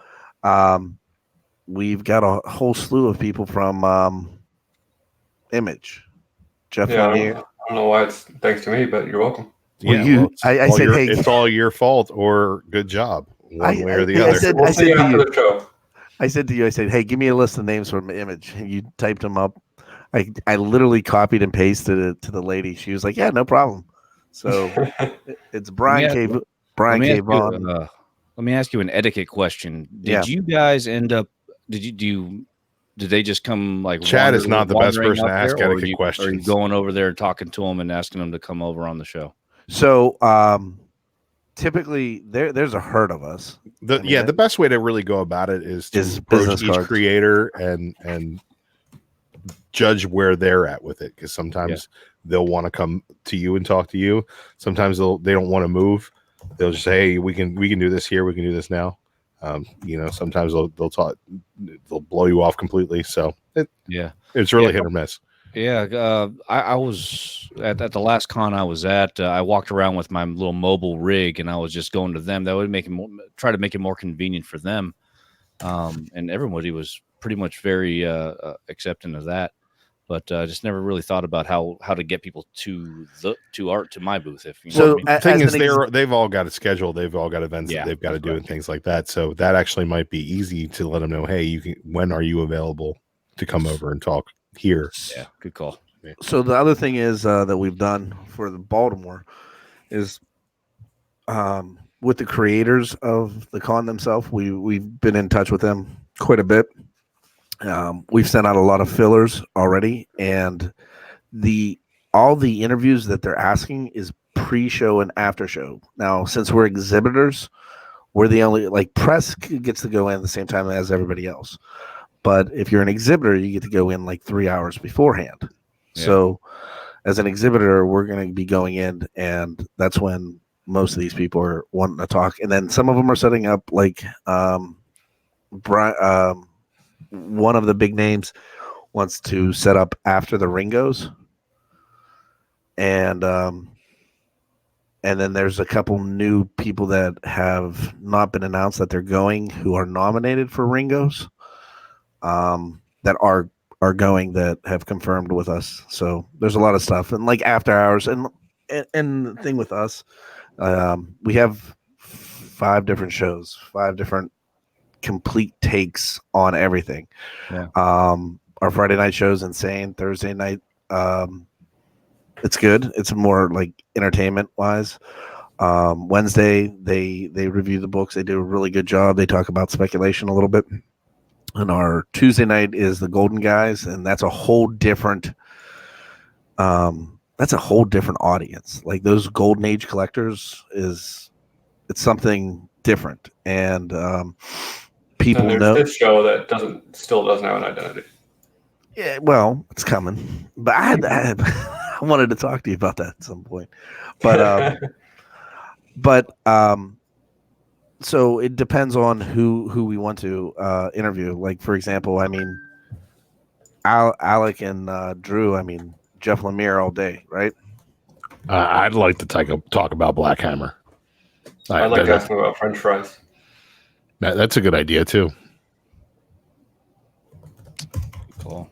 we've got a whole slew of people from Image. Jeff Lemire. I don't know why it's thanks to me, but you're welcome. I said, hey, it's all your fault or good job, one way or the other. I said to you, hey, give me a list of names from Image. And you typed them up. I literally copied and pasted it to the lady. She was like, "Yeah, no problem." So it's Brian K. Vaughn. Let me ask you an etiquette question. Did you guys end up? Did they just come like? Chad is not the best person to ask etiquette questions. Are you going over there talking to them and asking them to come over on the show? So typically there's a herd of us. The best way to really go about it is to approach each creator and judge where they're at with it, because sometimes they'll want to come to you and talk to you. Sometimes they don't want to move. They'll just say, hey, we can do this here, we can do this now. Sometimes they'll talk, they'll blow you off completely. So it's really hit or miss. Yeah, I was at the last con I was at. I walked around with my little mobile rig, and I was just going to them. That would try to make it more convenient for them. And everybody was pretty much very accepting of that. But I just never really thought about how to get people to my booth. If you know what I mean. The thing is, they've all got a schedule, they've all got events that they've got to do and things like that. So that actually might be easy to let them know. Hey, when are you available to come over and talk here? Yeah, good call. Yeah. So the other thing is that we've done for the Baltimore is with the creators of the con themselves. We've been in touch with them quite a bit. We've sent out a lot of fillers already, and all the interviews that they're asking is pre-show and after show. Now, since we're exhibitors, we're the only press gets to go in at the same time as everybody else. But if you're an exhibitor, you get to go in 3 hours beforehand. Yeah. So as an exhibitor, we're going to be going in, and that's when most of these people are wanting to talk. And then some of them are setting up one of the big names wants to set up after the Ringos, and then there's a couple new people that have not been announced that they're going, who are nominated for Ringos, that are going, that have confirmed with us. So there's a lot of stuff, and after hours, and and the thing with us, we have 5 different shows, 5 different complete takes on everything. Yeah. Our Friday night show's insane. Thursday night, it's good. It's more like entertainment wise. Wednesday, they review the books. They do a really good job. They talk about speculation a little bit. And our Tuesday night is the Golden Guys, and that's a whole different audience. Like those Golden Age collectors it's something different, and people And there's know. this show that still doesn't have an identity. Yeah, well, it's coming. But I wanted to talk to you about that at some point. But so it depends on who we want to interview. Like for example, I mean, Alec and Drew. I mean, Jeff Lemire all day, right? I'd like to talk about Black Hammer. I'd like to ask him about French fries. That's a good idea too. Cool.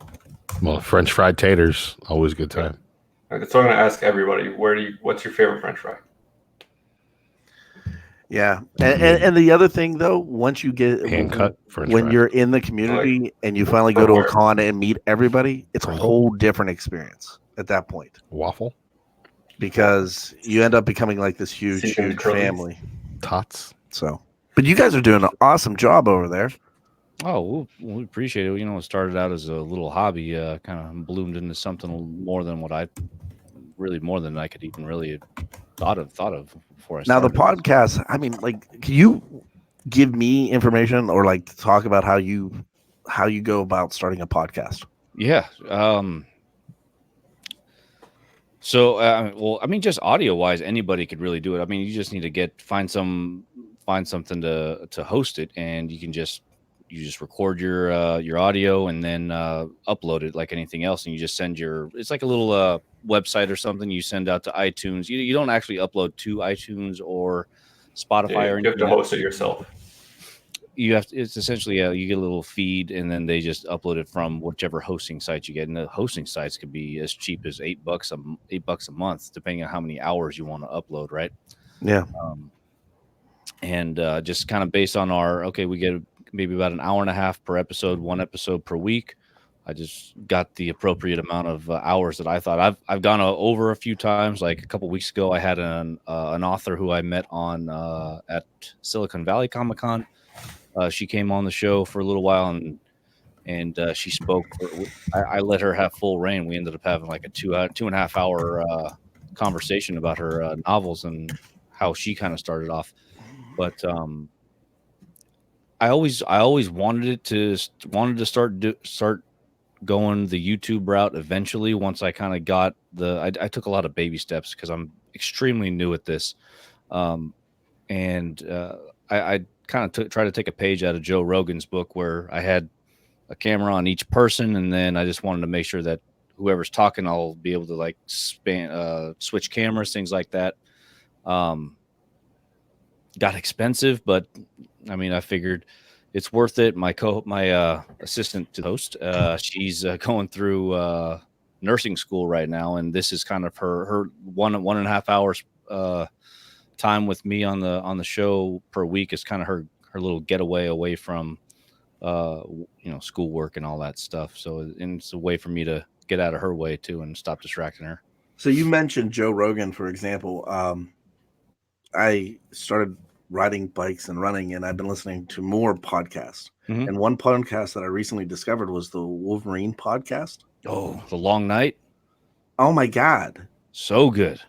Well, French fried taters, always a good time. Okay, so I'm going to ask everybody, what's your favorite French fry? Yeah, and the other thing though, once you get Hand cut French when fry. you're in the community and you finally go to a con and meet everybody, it's a Sprinkle. whole different experience at that point Waffle, because you end up becoming like this huge Seasoned curlies. family. tots. So, but you guys are doing an awesome job over there. Oh, we appreciate it. You know, it started out as a little hobby, kind of bloomed into something more than I could even really thought of before I Now started. the podcast, I mean, like, can you give me information or like talk about how you go about starting a podcast? Yeah. So, well, I mean, just audio wise, anybody could really do it. I mean, you just need to find something to host it, and you just record your audio and then upload it like anything else, and you just send it's like a little website or something you send out to iTunes. You don't actually upload to iTunes or Spotify or anything. You have to host it yourself. It's essentially you get a little feed, and then they just upload it from whichever hosting site you get. And the hosting sites could be as cheap as $8 a month, depending on how many hours you want to upload, right? Yeah. And just kind of based on we get maybe about an hour and a half per episode, 1 episode per week. I just got the appropriate amount of hours that I thought. I've gone over a few times. Like a couple weeks ago, I had an author who I met on at Silicon Valley Comic-Con. She came on the show for a little while, and she spoke. I let her have full reign. We ended up having like a 2.5 hour conversation about her novels and how she kind of started off. But I always wanted to start going the YouTube route eventually. Once I kind of got I took a lot of baby steps because I'm extremely new at this, and I kind of try to take a page out of Joe Rogan's book where I had a camera on each person, and then I just wanted to make sure that whoever's talking, I'll be able to like switch cameras, things like that. Got expensive, but I mean, I figured it's worth it. My assistant to host, she's going through nursing school right now, and this is kind of her 1.5 hours time with me on the show per week is kind of her little getaway away from schoolwork and all that stuff. So it's a way for me to get out of her way too and stop distracting her. So you mentioned Joe Rogan, for example. I started riding bikes and running, and I've been listening to more podcasts. Mhm. And one podcast that I recently discovered was the Wolverine podcast. Oh, The Long Night. Oh my God. So good.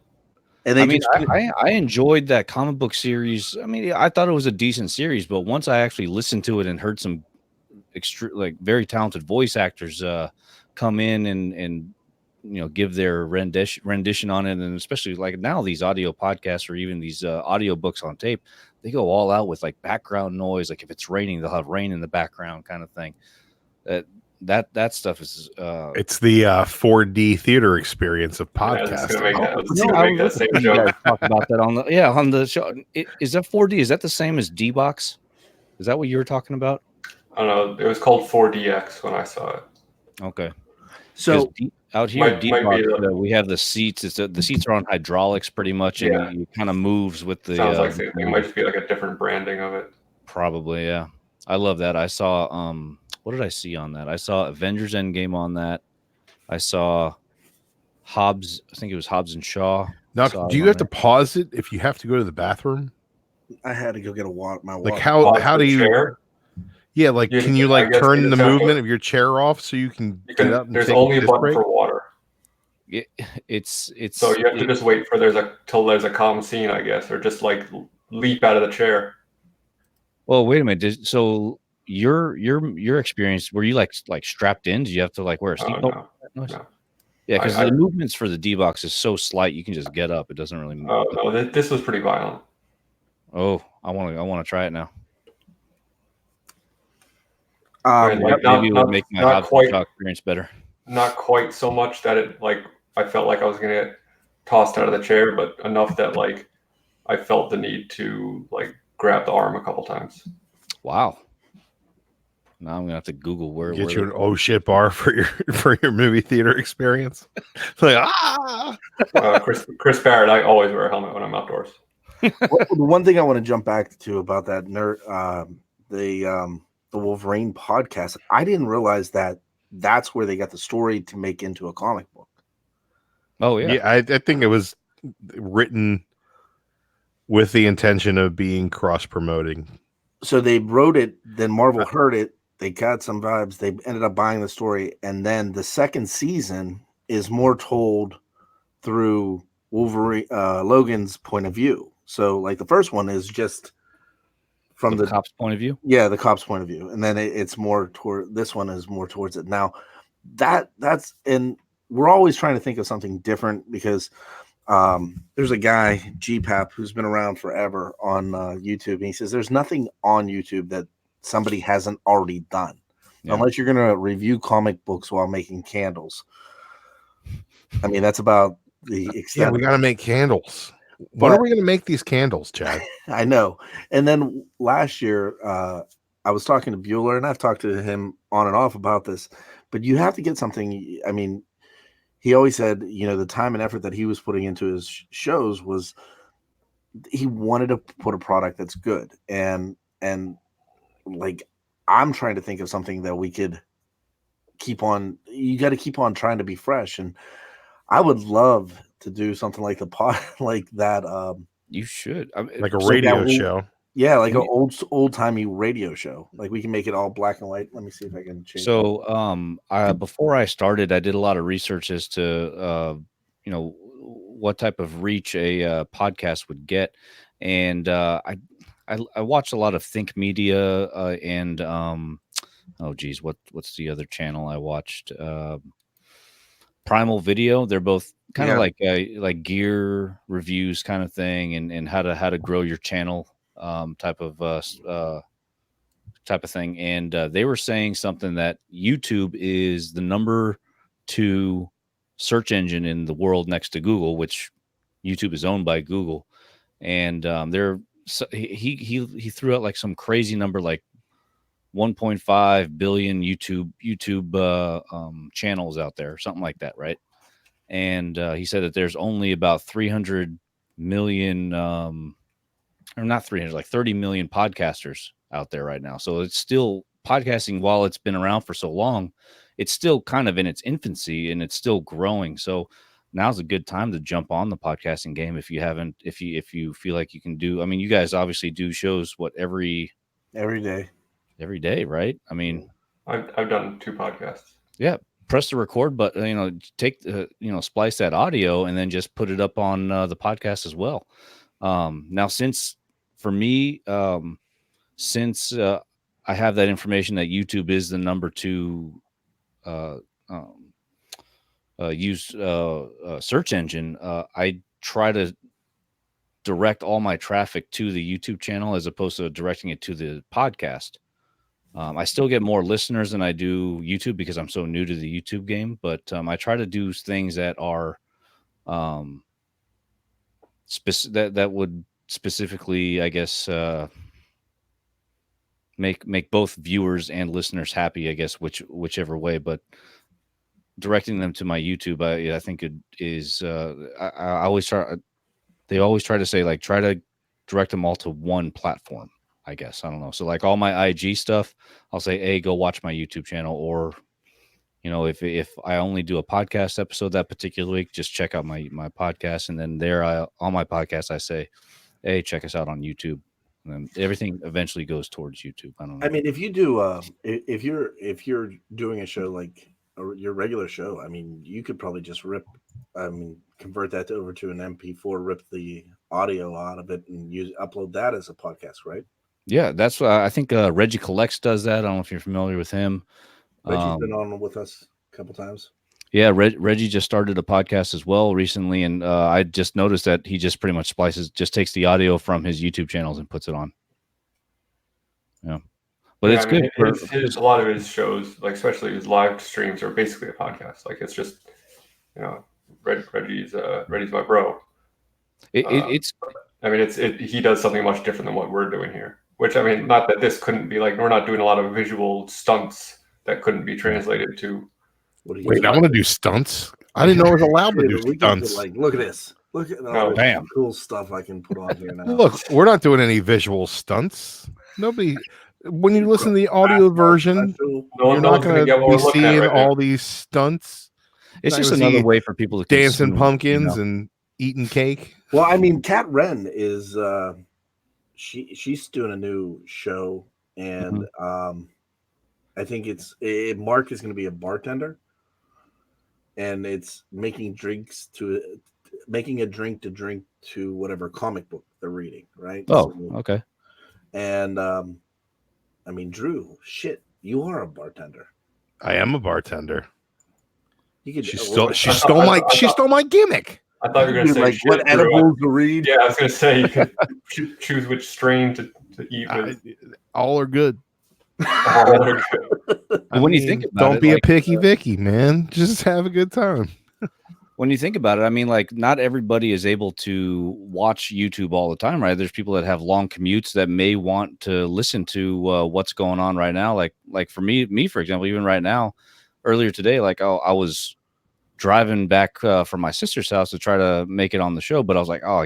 And I enjoyed that comic book series. I mean, I thought it was a decent series, but once I actually listened to it and heard some very talented voice actors come in and give their rendition on it, and especially like now these audio podcasts or even these audio books on tape, they go all out with like background noise. Like if it's raining, they'll have rain in the background, kind of thing. That stuff is it's the 4D theater experience of podcasting. Talk about that on the show. Is that 4D? Is that the same as D-Box? Is that what you were talking about? I don't know. It was called 4DX when I saw it. Okay. So Out here, Might be we have the seats. The seats are on hydraulics pretty much, and Yeah. it kind of moves with the. Sounds like same thing. It might just be like a different branding of it. Probably, yeah. I love that. I saw what did I see on that? I saw Avengers Endgame on that. I saw Hobbs. I think it was Hobbs and Shaw. Now, Saw do it you on have there. to pause it if you have to go to the bathroom? I had to go get my water. Like how The do you? chair? Yeah, like You- can you I like guess turn you the just have to- movement of your chair off so you can get up and There's take only a a piss button break? for water, It's so you have to just wait for till there's a calm scene, I guess, or just like leap out of the chair. Well, wait a minute. So your experience, were you like strapped in? Did you have to like wear a Oh, seatbelt? no. Yeah, because I- the movements for the D-Box is so slight, you can just get up. It doesn't really move. Oh no, this was pretty violent. Oh, I want to try it now. And, like, Maybe it would make my not Hobbs quite- and Shaw experience better. Not quite so much that it like I felt like I was gonna get tossed out of the chair, but enough that like I felt the need to like grab the arm a couple times. Wow. Now I'm gonna have to Google where Get where you an oh shit bar for your movie theater experience. Like Chris Barrett, I always wear a helmet when I'm outdoors. The one thing I want to jump back to about that the Wolverine podcast, I didn't realize that that's where they got the story to make into a comic book. Oh yeah. I think it was written with the intention of being cross promoting. So they wrote it, then Marvel heard it, they got some vibes, they ended up buying the story, and then the second season is more told through Wolverine Logan's point of view. So like the first one is just from the cop's point of view. Yeah, the cop's point of view, and then it's more toward this one is more towards it. Now that's and we're always trying to think of something different because there's a guy GPAP who's been around forever on YouTube, and he says there's nothing on YouTube that somebody hasn't already done, unless you're going to review comic books while making candles. I mean, that's about the extent. Yeah, we got to make candles. When are we going to make these candles, Chad? I know. And then last year, I was talking to Bueller, and I've talked to him on and off about this, but you have to get something. I mean, he always said, the time and effort that he was putting into his shows was he wanted to put a product that's good. And like, I'm trying to think of something that we could keep on. You got to keep on trying to be fresh. And I would love to do something like the pod, like that. You should. Like a radio show. Yeah, like an old timey radio show. Like we can make it all black and white. Let me see if I can change. So, before I started, I did a lot of research as to, what type of reach a podcast would get, and I watched a lot of Think Media and what's the other channel I watched? Primal Video. They're both kind of like gear reviews kind of thing, and how to grow your channel type of thing. And they were saying something that YouTube is the number 2 search engine in the world next to Google, which YouTube is owned by Google. And he threw out like some crazy number, like 1.5 billion YouTube channels out there, something like that, right? And he said that there's only about 300 million, or not 300, like 30 million podcasters out there right now. So it's still podcasting, while it's been around for so long, it's still kind of in its infancy and it's still growing. So now's a good time to jump on the podcasting game if you haven't, if you feel like you can do. I mean, you guys obviously do shows every day, right? I mean, I've done 2 podcasts. Yeah, press the record button, take splice that audio and then just put it up on the podcast as well. Now, since I have that information that YouTube is the number 2 used search engine, I try to direct all my traffic to the YouTube channel as opposed to directing it to the podcast. I still get more listeners than I do YouTube because I'm so new to the YouTube game, but I try to do things that are that would specifically, I guess, make both viewers and listeners happy, I guess, whichever way. But directing them to my YouTube, I think it is. I always try. They always try to say like try to direct them all to one platform. I guess I don't know. So like all my IG stuff, I'll say, hey, go watch my YouTube channel, or if I only do a podcast episode that particular week, just check out my podcast, and then on my podcast I say, hey, check us out on YouTube. And then everything eventually goes towards YouTube. I don't know. I mean, if you do, if you're doing a show like your regular show, I mean, you could probably just convert that over to an MP4, rip the audio out of it, and upload that as a podcast, right? Yeah, that's what I think. Reggie Collects does that. I don't know if you're familiar with him. Reggie's been on with us a couple times. Yeah, Reggie just started a podcast as well recently, and I just noticed that he just pretty much just takes the audio from his YouTube channels and puts it on. Yeah, but it's good. A lot of his shows, like especially his live streams, are basically a podcast. Like it's just, Reggie's my bro. He does something much different than what we're doing here. Which I mean, not that this couldn't be like we're not doing a lot of visual stunts that couldn't be translated to. Wait, I want to do stunts. I didn't know I was allowed to do stunts. Look at this. Look at all the cool stuff I can put on here now. Look, we're not doing any visual stunts. Nobody. When you listen to the audio version, you're not going to be seeing all these stunts. It's just another way for people to dancing pumpkins and eating cake. Well, I mean, Kat Wren is she's doing a new show, and I think Mark is going to be a bartender, and it's making a drink to drink to whatever comic book they're reading, right? Oh, okay. And I mean, Drew, shit, you are a bartender. I am a bartender. She stole my gimmick. I thought you were going to say like what edibles to read. Yeah, I was going to say you can choose which strain to eat with. All are good. When you think about don't be a picky Vicky, man. Just have a good time. When you think about it, I mean, like not everybody is able to watch YouTube all the time, right? There's people that have long commutes that may want to listen to what's going on right now. Like for me, for example, even right now, earlier today, like I was driving back from my sister's house to try to make it on the show, but I was like, oh,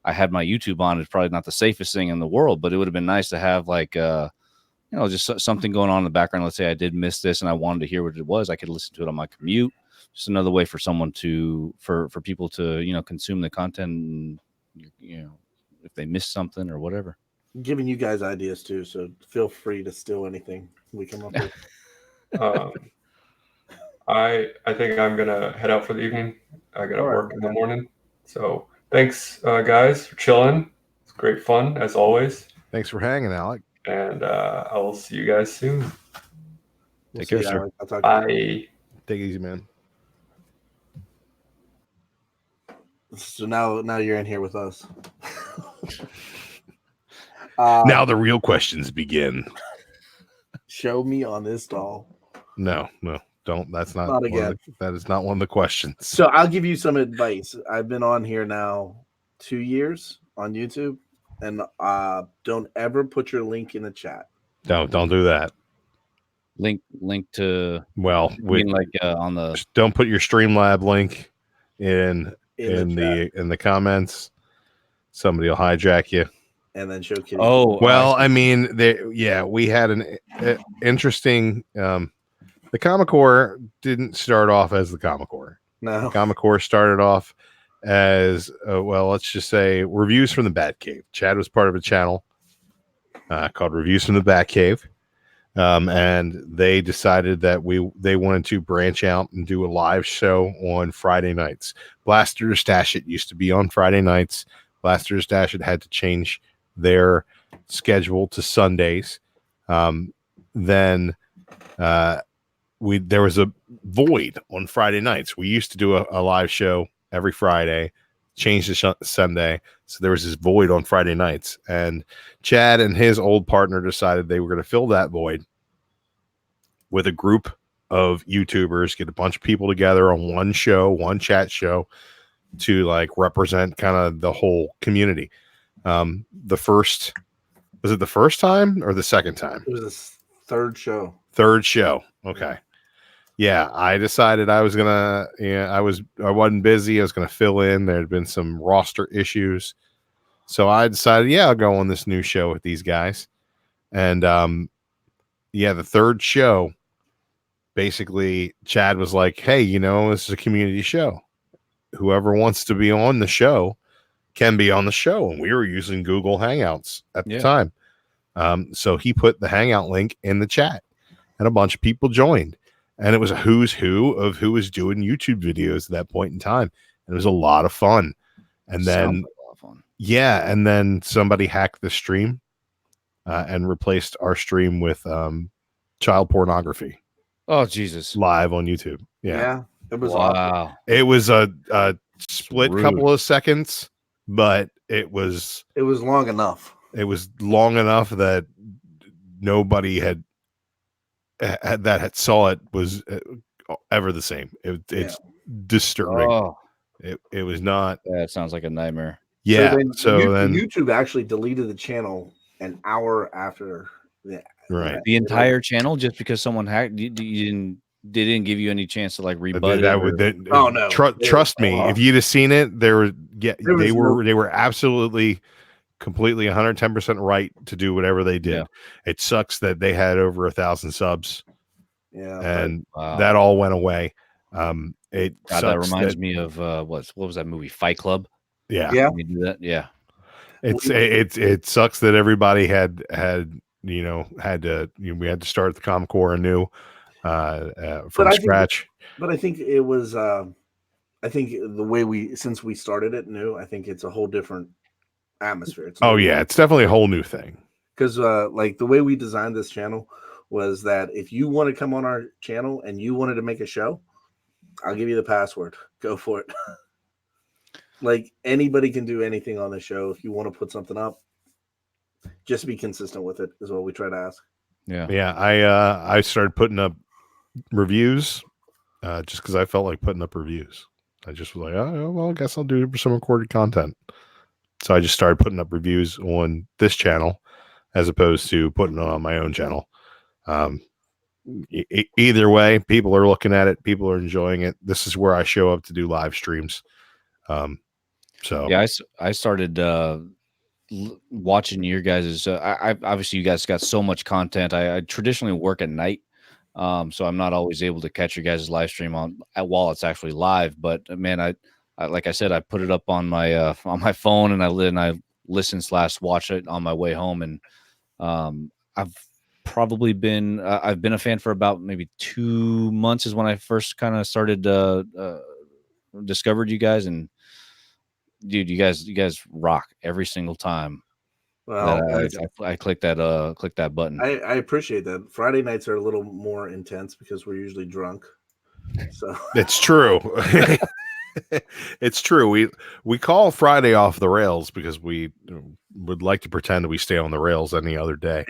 I had my YouTube on. It's probably not the safest thing in the world, but it would have been nice to have like, just something going on in the background. Let's say I did miss this and I wanted to hear what it was. I could listen to it on my commute. Just another way for someone for people to, consume the content, and, if they miss something or whatever. Giving you guys ideas too, so feel free to steal anything we come up with. I think I'm gonna head out for the evening. I gotta work in the morning. So thanks, guys, for chilling. It's great fun as always. Thanks for hanging, Alec. And I will see you guys soon. Take care, sir. Bye. Take it easy, man. So now you're in here with us. Now the real questions begin. Show me on this doll. No, don't. That's not again. That is not one of the questions. So I'll give you some advice. I've been on here now 2 years on YouTube, and don't ever put your link in the chat. Don't do that. Link to on the. Don't put your Streamlab link in the comments. Somebody will hijack you. And then show Kitty. Oh well, I mean, we had an interesting. The Comic Core didn't start off as the Comic Core. No, Comic Core started off as let's just say Reviews from the Batcave. Chad was part of a channel called Reviews from the Batcave, and they decided that they wanted to branch out and do a live show on Friday nights. Blaster Stash It used to be on Friday nights. Blaster Stash It had to change their schedule to Sundays. Then there was a void on Friday nights. We used to do a live show every Friday, changed to Sunday. So there was this void on Friday nights, and Chad and his old partner decided they were going to fill that void with a group of YouTubers, get a bunch of people together on one show, one chat show to like represent kind of the whole community. Was it the first time or the second time? It was the third show. Third show. Okay. Yeah, I decided I was gonna. Yeah, I wasn't busy. I was gonna fill in. There had been some roster issues, so I decided, yeah, I'll go on this new show with these guys. And yeah, the third show, basically, Chad was like, "Hey, this is a community show. Whoever wants to be on the show can be on the show." And we were using Google Hangouts at the time. So he put the Hangout link in the chat, and a bunch of people joined. And it was a who's who of who was doing YouTube videos at that point in time. And it was a lot of fun. And then, yeah, and then somebody hacked the stream and replaced our stream with child pornography. Oh, Jesus. Live on YouTube. Yeah. It was wow. It was a split rude. couple of seconds, but it was long enough. It was long enough that nobody had saw it was ever the same. It's disturbing. Oh, it was not. that sounds like a nightmare. Yeah. So then YouTube actually deleted the channel an hour after right. The entire channel, just because someone hacked. They didn't give you any chance to like rebut it. Oh no! Trust me, if you'd have seen it, they were absolutely, completely 110% right to do whatever they did. Yeah. It sucks that they had over 1,000 subs. Yeah, and that all went away. It that reminds me of what was that movie, Fight Club? Yeah. We do that. Yeah. It sucks that everybody had we had to start the Common Core anew from scratch. But I think it was I think the way since we started it new, I think it's a whole different atmosphere. It's definitely a whole new thing. Because like the way we designed this channel was that if you want to come on our channel and you wanted to make a show, I'll give you the password. Go for it. Like anybody can do anything on the show. If you want to put something up, just be consistent with it is what we try to ask. Yeah. I started putting up reviews just because I felt like putting up reviews. I just was like, oh well, I guess I'll do some recorded content. So I just started putting up reviews on this channel as opposed to putting it on my own channel. Either way, people are looking at it. People are enjoying it. This is where I show up to do live streams. So yeah, I started watching your guys'. I obviously you guys got so much content. I traditionally work at night, so I'm not always able to catch your guys' live stream while it's actually live. But man, I like I said, I put it up on my phone and I listen/watch it on my way home, and I've probably been I've been a fan for about maybe 2 months is when I first kind of started discovered you guys, and dude, you guys rock every single time. Well, I click that button. I appreciate that. Friday nights are a little more intense because we're usually drunk. So it's true. It's true. We call Friday off the rails because we would like to pretend that we stay on the rails any other day.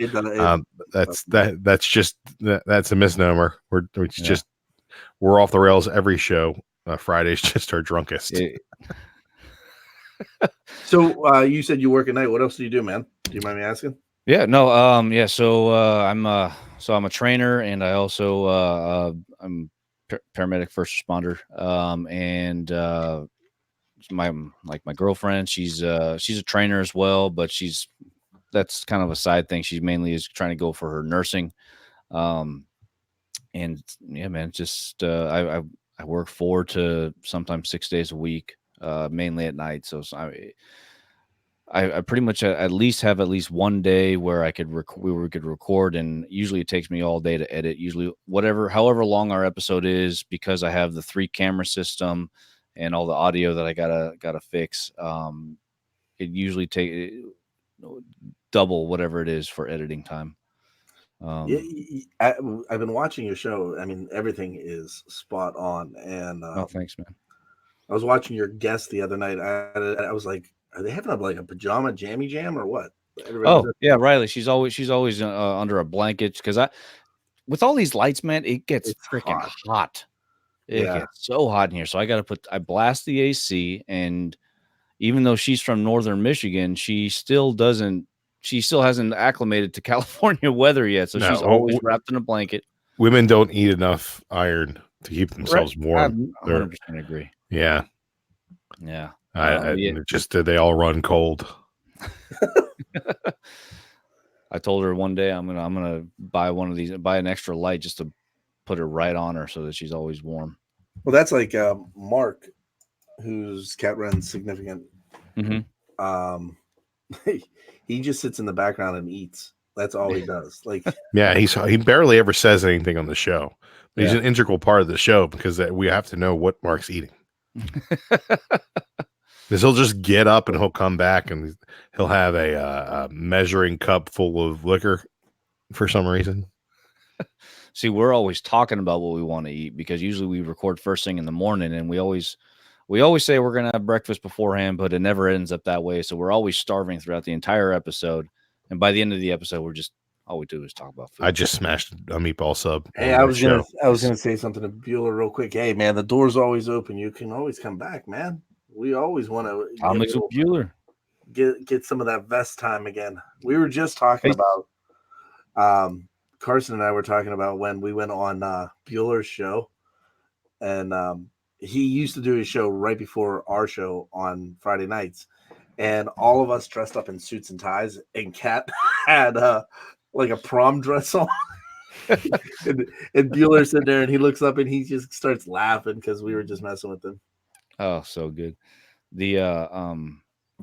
That's a misnomer. We're off the rails every show. Friday's just our drunkest. So you said you work at night. What else do you do, man? Do you mind me asking? Yeah, no, yeah. So I'm a trainer, and I also I'm paramedic, first responder, and my girlfriend, she's a trainer as well, but that's kind of a side thing. She mainly is trying to go for her nursing, and yeah, man, just I work 4 to sometimes 6 days a week, mainly at night. So I pretty much at least have one day where we could record, and usually it takes me all day to edit. Usually, however long our episode is, because I have the 3 camera system and all the audio that I gotta fix. It usually take double whatever it is for editing time. I've been watching your show. I mean, everything is spot on. And oh, thanks, man. I was watching your guest the other night. I was like, are they having like a pajama jammy jam or what? Yeah, Riley. She's always under a blanket because with all these lights, man, it gets freaking hot. It gets so hot in here. So I blast the AC, and even though she's from northern Michigan, she still hasn't acclimated to California weather yet. So she's always wrapped in a blanket. women don't eat enough iron to keep themselves warm. I 100% agree. Yeah. Yeah. It's just they all run cold. I told her one day I'm gonna buy one of these, buy an extra light just to put it right on her so that she's always warm. Well, that's like Mark, whose cat runs significant. Mm-hmm. He just sits in the background and eats. That's all he does. Like, Yeah, he barely ever says anything on the show. But he's Yeah. an integral part of the show because we have to know what Mark's eating. Because he'll just get up and he'll come back and he'll have a measuring cup full of liquor for some reason. See, we're always talking about what we want to eat because usually we record first thing in the morning, and we always say we're gonna have breakfast beforehand, but it never ends up that way. So we're always starving throughout the entire episode, and by the end of the episode, we're just all we do is talk about food. I just smashed a meatball sub. hey, I was gonna say something to Bueller real quick. Hey, man, the door's always open. You can always come back, man. We always want to Comics with Bueller. get some of that vest time again. We were just talking about Carson and I were talking about when we went on Bueller's show, and he used to do his show right before our show on Friday nights, and all of us dressed up in suits and ties, and Kat had like a prom dress on. and Bueller sitting there and he looks up and he just starts laughing because we were just messing with him. Oh, so good. The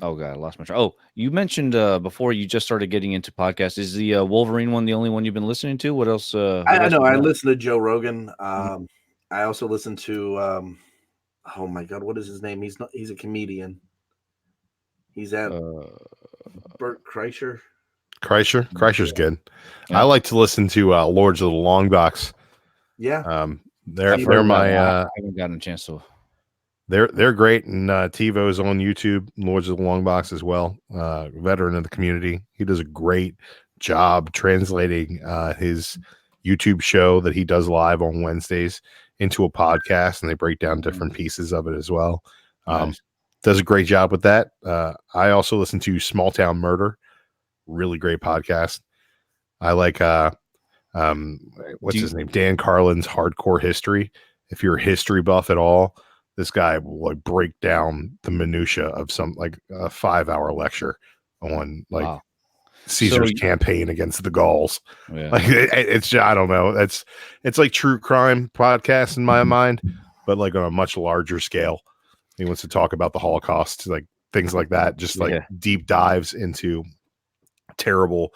oh god, I lost my track. Oh, you mentioned before you just started getting into podcasts. Is the Wolverine one the only one you've been listening to? What else? I know. I listen to Joe Rogan. I also listen to oh my god, what is his name? He's a comedian. He's at Bert Kreischer. Kreischer's good. Yeah. I like to listen to Lords of the Long Box. Yeah. They're I my haven't gotten a chance to. they're great, and TiVo's on YouTube. Lords of the Long Box as well. Veteran of the community. He does a great job translating his YouTube show that he does live on Wednesdays into a podcast, and they break down different pieces of it as well. Nice. Does a great job with that. I also listen to Small Town Murder. Really great podcast. I like what's his name? Dan Carlin's Hardcore History. If you're a history buff at all, this guy will like break down the minutia of some like a 5-hour lecture on like Wow. Caesar's campaign against the Gauls. Yeah. Like it's I don't know. It's like true crime podcast in my mind, but like on a much larger scale. He wants to talk about the Holocaust, like things like that, just like deep dives into terrible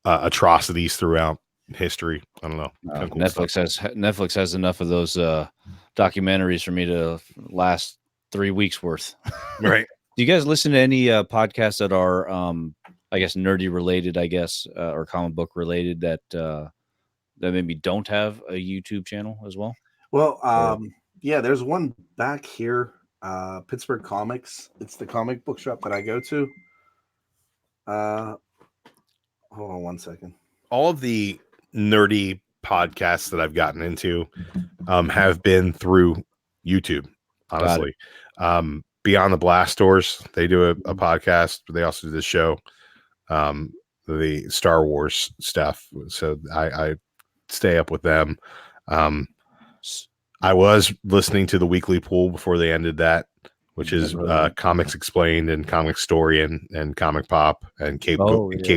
atrocities throughout history. I don't know. Kinda cool Netflix has enough of those documentaries for me to last 3 weeks worth. Right. Do you guys listen to any podcasts that are I guess nerdy related, I guess, or comic book related that maybe don't have a YouTube channel as well? Well, yeah, there's one back here, Pittsburgh Comics. It's the comic book shop that I go to. Hold on one second. All of the nerdy podcasts that I've gotten into have been through YouTube, honestly. Beyond the Blast Doors, they do a podcast, but they also do this show, the Star Wars stuff. So I stay up with them. I was listening to the Weekly Pool before they ended that, which is Comics Explained and Comic Story and Comic Pop and Cape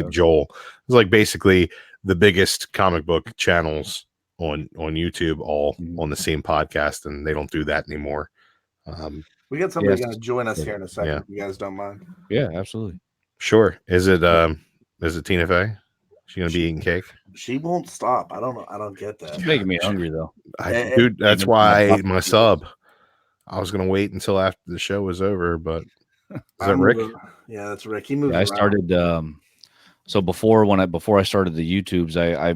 Joel. It's like basically the biggest comic book channels on YouTube, all on the same podcast, and they don't do that anymore. We got somebody going to join us here in a second. Yeah. If you guys don't mind. Yeah, absolutely. Sure. Is it Tina Fey? She gonna be eating cake? She won't stop. I don't know. I don't get that. It's making me hungry though. Dude, that's why I ate my sub. I was gonna wait until after the show was over, but is that Rick? Yeah, that's Rick. He moved. I started so before I started the YouTubes, I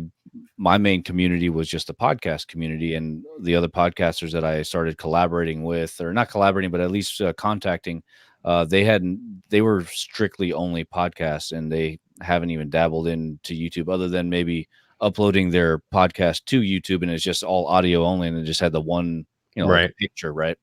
my main community was just the podcast community, and the other podcasters that I started collaborating with, or not collaborating, but at least contacting, they were strictly only podcasts, and they haven't even dabbled into YouTube other than maybe uploading their podcast to YouTube, and it's just all audio only, and it just had the one, like picture, right?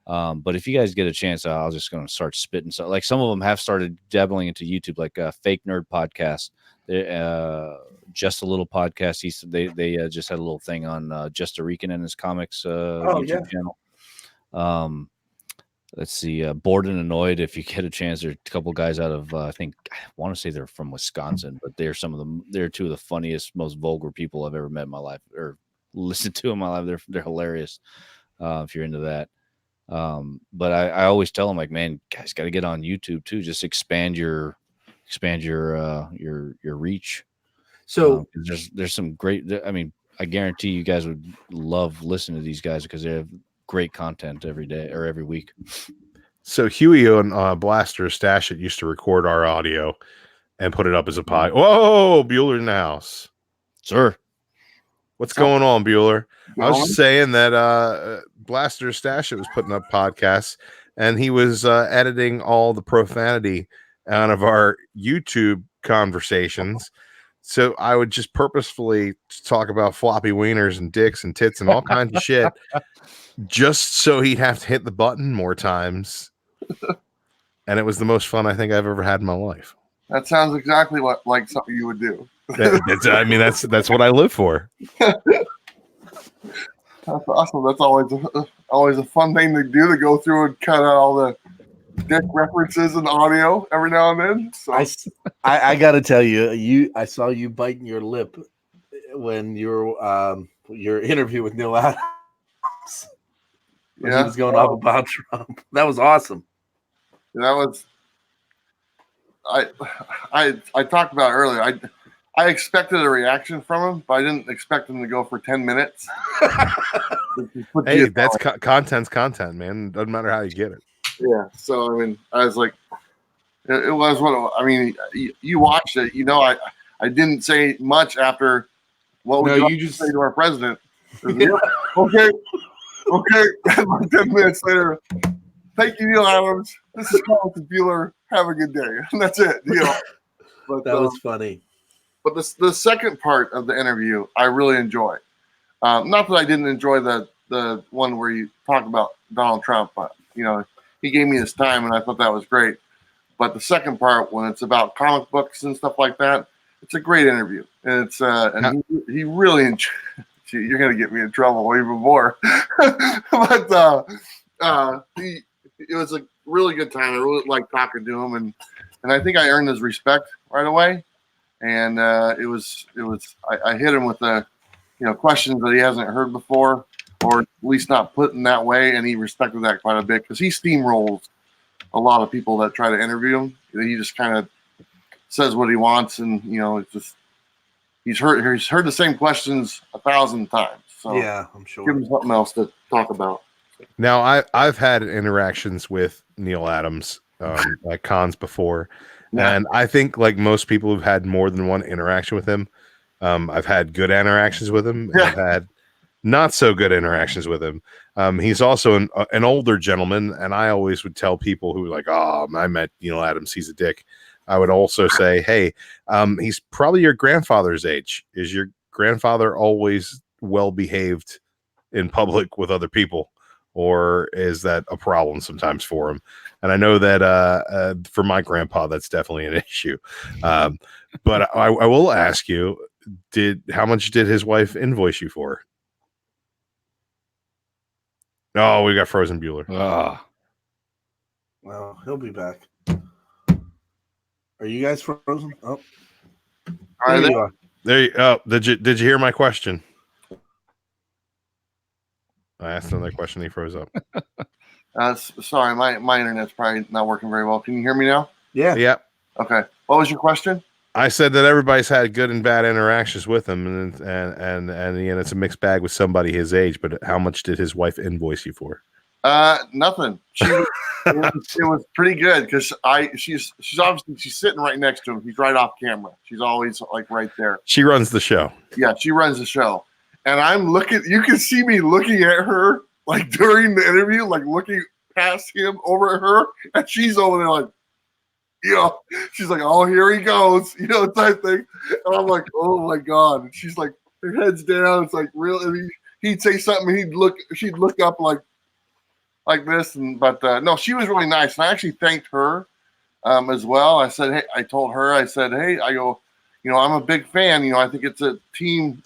But if you guys get a chance, I was just going to start spitting. So like some of them have started dabbling into YouTube, like Fake Nerd Podcast. Just a Little podcast. He said they just had a little thing on Just a Rican and his comics YouTube channel. Let's see, Bored and Annoyed. If you get a chance, there's a couple guys out of I want to say they're from Wisconsin, but they're two of the funniest, most vulgar people I've ever met in my life or listened to in my life. They're hilarious. If you're into that. But I always tell them, like, man, guys got to get on YouTube too. Just expand your reach. So there's some great. I mean, I guarantee you guys would love listening to these guys because they have great content every day or every week. So Huey on Blaster Stash It used to record our audio and put it up as a pod. Whoa, Bueller in the house, sir. What's going on, Bueller? I was just saying that Blaster Stash It was putting up podcasts, and he was editing all the profanity out of our YouTube conversations. So I would just purposefully talk about floppy wieners and dicks and tits and all kinds of shit, just so he'd have to hit the button more times. And it was the most fun I think I've ever had in my life. That sounds exactly like something you would do. That's what I live for. That's awesome. That's always a fun thing to do, to go through and cut out all the dick references and audio every now and then. So I got to tell you, I saw you biting your lip when your interview with Neil Adams. When he was going off about Trump. That was awesome. That was I talked about earlier. I expected a reaction from him, but I didn't expect him to go for 10 minutes. Hey, that's content's content, man. Doesn't matter how you get it. Yeah. So I mean, I was like, it was what I mean. You watched it, I didn't say much after what we just say to our president. Okay. 10 minutes later, thank you, Neil Adams. This is Carlton Bueller. Have a good day. And that's it. But that was funny. But the second part of the interview, I really enjoyed. Not that I didn't enjoy the one where you talked about Donald Trump, but he gave me his time, and I thought that was great. But the second part, when it's about comic books and stuff like that, it's a great interview, and it's he really enjoyed. You're gonna get me in trouble even more, but it was a really good time. I really liked talking to him, and I think I earned his respect right away. And it was I hit him with the questions that he hasn't heard before, or at least not put in that way, and he respected that quite a bit because he steamrolls a lot of people that try to interview him. He just kind of says what he wants, and it's just he's heard the same questions 1,000 times. So yeah, I'm sure. Give him something else to talk about. Now I've had interactions with Neil Adams at cons before. And I think, like most people who've had more than one interaction with him, I've had good interactions with him. And I've had not so good interactions with him. He's also an older gentleman, and I always would tell people who were like, "Oh, I met Neil Adams. He's a dick." I would also say, "Hey, he's probably your grandfather's age. Is your grandfather always well behaved in public with other people, or is that a problem sometimes for him?" And I know that for my grandpa, that's definitely an issue. But I will ask you, how much did his wife invoice you for? Oh, we got Frozen Bueller. Well, he'll be back. Are you guys frozen? Oh, There you are. There you go. Did you hear my question? I asked another question. He froze up. Sorry, my internet's probably not working very well. Can you hear me now? Yeah. Yeah. Okay. What was your question? I said that everybody's had good and bad interactions with him, and it's a mixed bag with somebody his age. But how much did his wife invoice you for? Nothing. It was pretty good because she's obviously sitting right next to him. He's right off camera. She's always like right there. She runs the show. Yeah, she runs the show, and I'm looking. You can see me looking at her like during the interview, like looking past him over at her, and she's over there like, she's like, "Oh, here he goes," type thing. And I'm like, "Oh my god!" And she's like, her head's down. It's like real. I mean, he'd say something, she'd look up like this, but no, she was really nice, and I actually thanked her as well. I said, "Hey," I told her, I said, "Hey," I go, I'm a big fan. I think it's a team,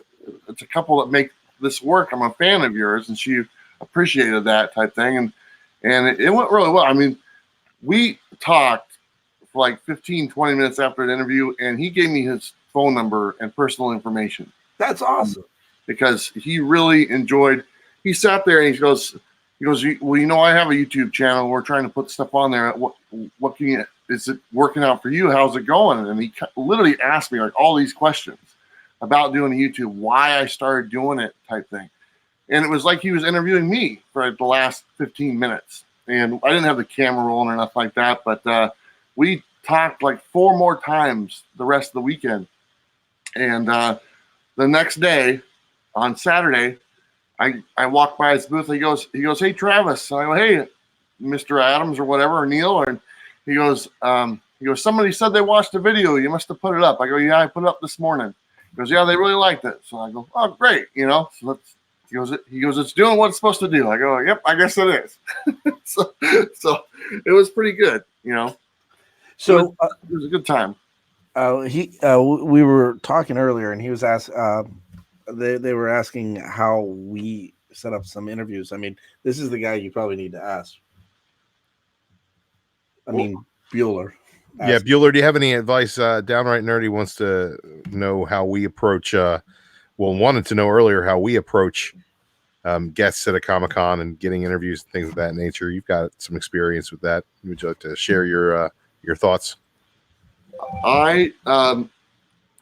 it's a couple that make this work. I'm a fan of yours, and she appreciated that type thing, and it went really well. I mean, we talked for like 15-20 minutes after the interview, and he gave me his phone number and personal information. That's awesome. Because he really enjoyed. He sat there and he goes, well, I have a YouTube channel. We're trying to put stuff on there. What can you? Is it working out for you? How's it going? And he literally asked me like all these questions about doing YouTube, why I started doing it, type thing. And it was like he was interviewing me for like the last 15 minutes. And I didn't have the camera rolling or nothing like that, but we talked like 4 more times the rest of the weekend. And the next day, on Saturday, I walked by his booth. He goes, hey, Travis. And I go, hey, Mr. Adams or whatever, or Neil. And he goes, somebody said they watched the video. You must have put it up. I go, yeah, I put it up this morning. He goes, yeah, they really liked it. So I go, oh, great. So he goes, it's doing what it's supposed to do. I go, yep, I guess it is. so it was pretty good, So it was a good time. We were talking earlier, and he was asked. They were asking how we set up some interviews. I mean, this is the guy you probably need to ask. I mean, Bueller. Yeah, Bueller, do you have any advice? Downright Nerdy wants to know how we approach. Wanted to know earlier how we approach guests at a Comic-Con and getting interviews and things of that nature. You've got some experience with that. Would you like to share your thoughts?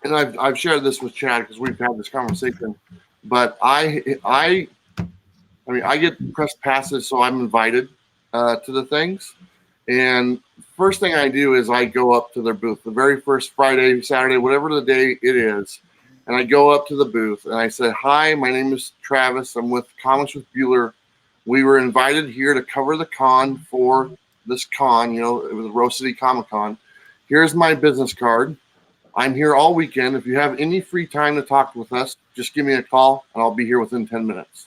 And I've shared this with Chad because we've had this conversation, but I get press passes, so I'm invited to the things. And first thing I do is I go up to their booth the very first Friday, Saturday, whatever the day it is. And I go up to the booth and I say, hi, my name is Travis. I'm with Comics with Bueller. We were invited here to cover the con for this con, it was Rose City Comic Con. Here's my business card. I'm here all weekend. If you have any free time to talk with us, just give me a call and I'll be here within 10 minutes.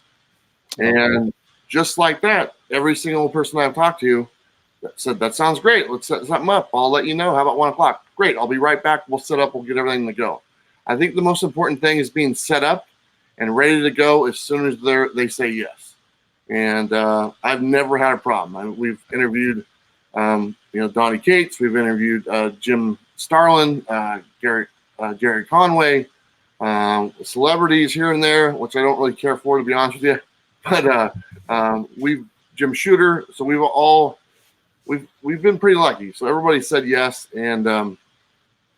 And just like that, every single person I've talked to said, that sounds great. Let's set something up. I'll let you know. How about 1 o'clock? Great. I'll be right back. We'll set up. We'll get everything to go. I think the most important thing is being set up and ready to go as soon as they say yes. And I've never had a problem. We've interviewed, Donnie Cates. We've interviewed Jim Starlin, Jerry Conway, celebrities here and there, which I don't really care for, to be honest with you. But Jim Shooter. So we've been pretty lucky. So everybody said yes, and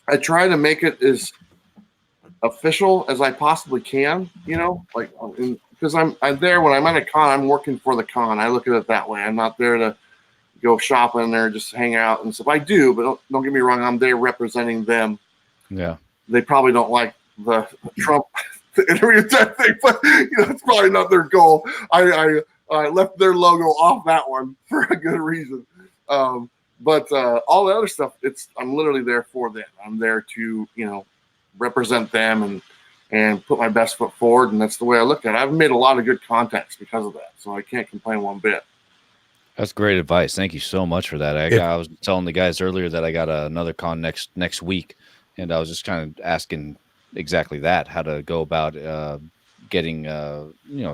I try to make it as official as I possibly can. Because I'm there when I'm at a con. I'm working for the con. I look at it that way. I'm not there to go shopping or just hang out and stuff. I do, but don't get me wrong. I'm there representing them. Yeah, they probably don't like the Trump interview type thing, but it's probably not their goal. I left their logo off that one for a good reason. But all the other stuff, I'm literally there for them. I'm there to represent them and put my best foot forward, and that's the way I look at it. I've made a lot of good contacts because of that, so I can't complain one bit. That's great advice. Thank you so much for that. I was telling the guys earlier that I got another con next week, and I was just kind of asking exactly that, how to go about getting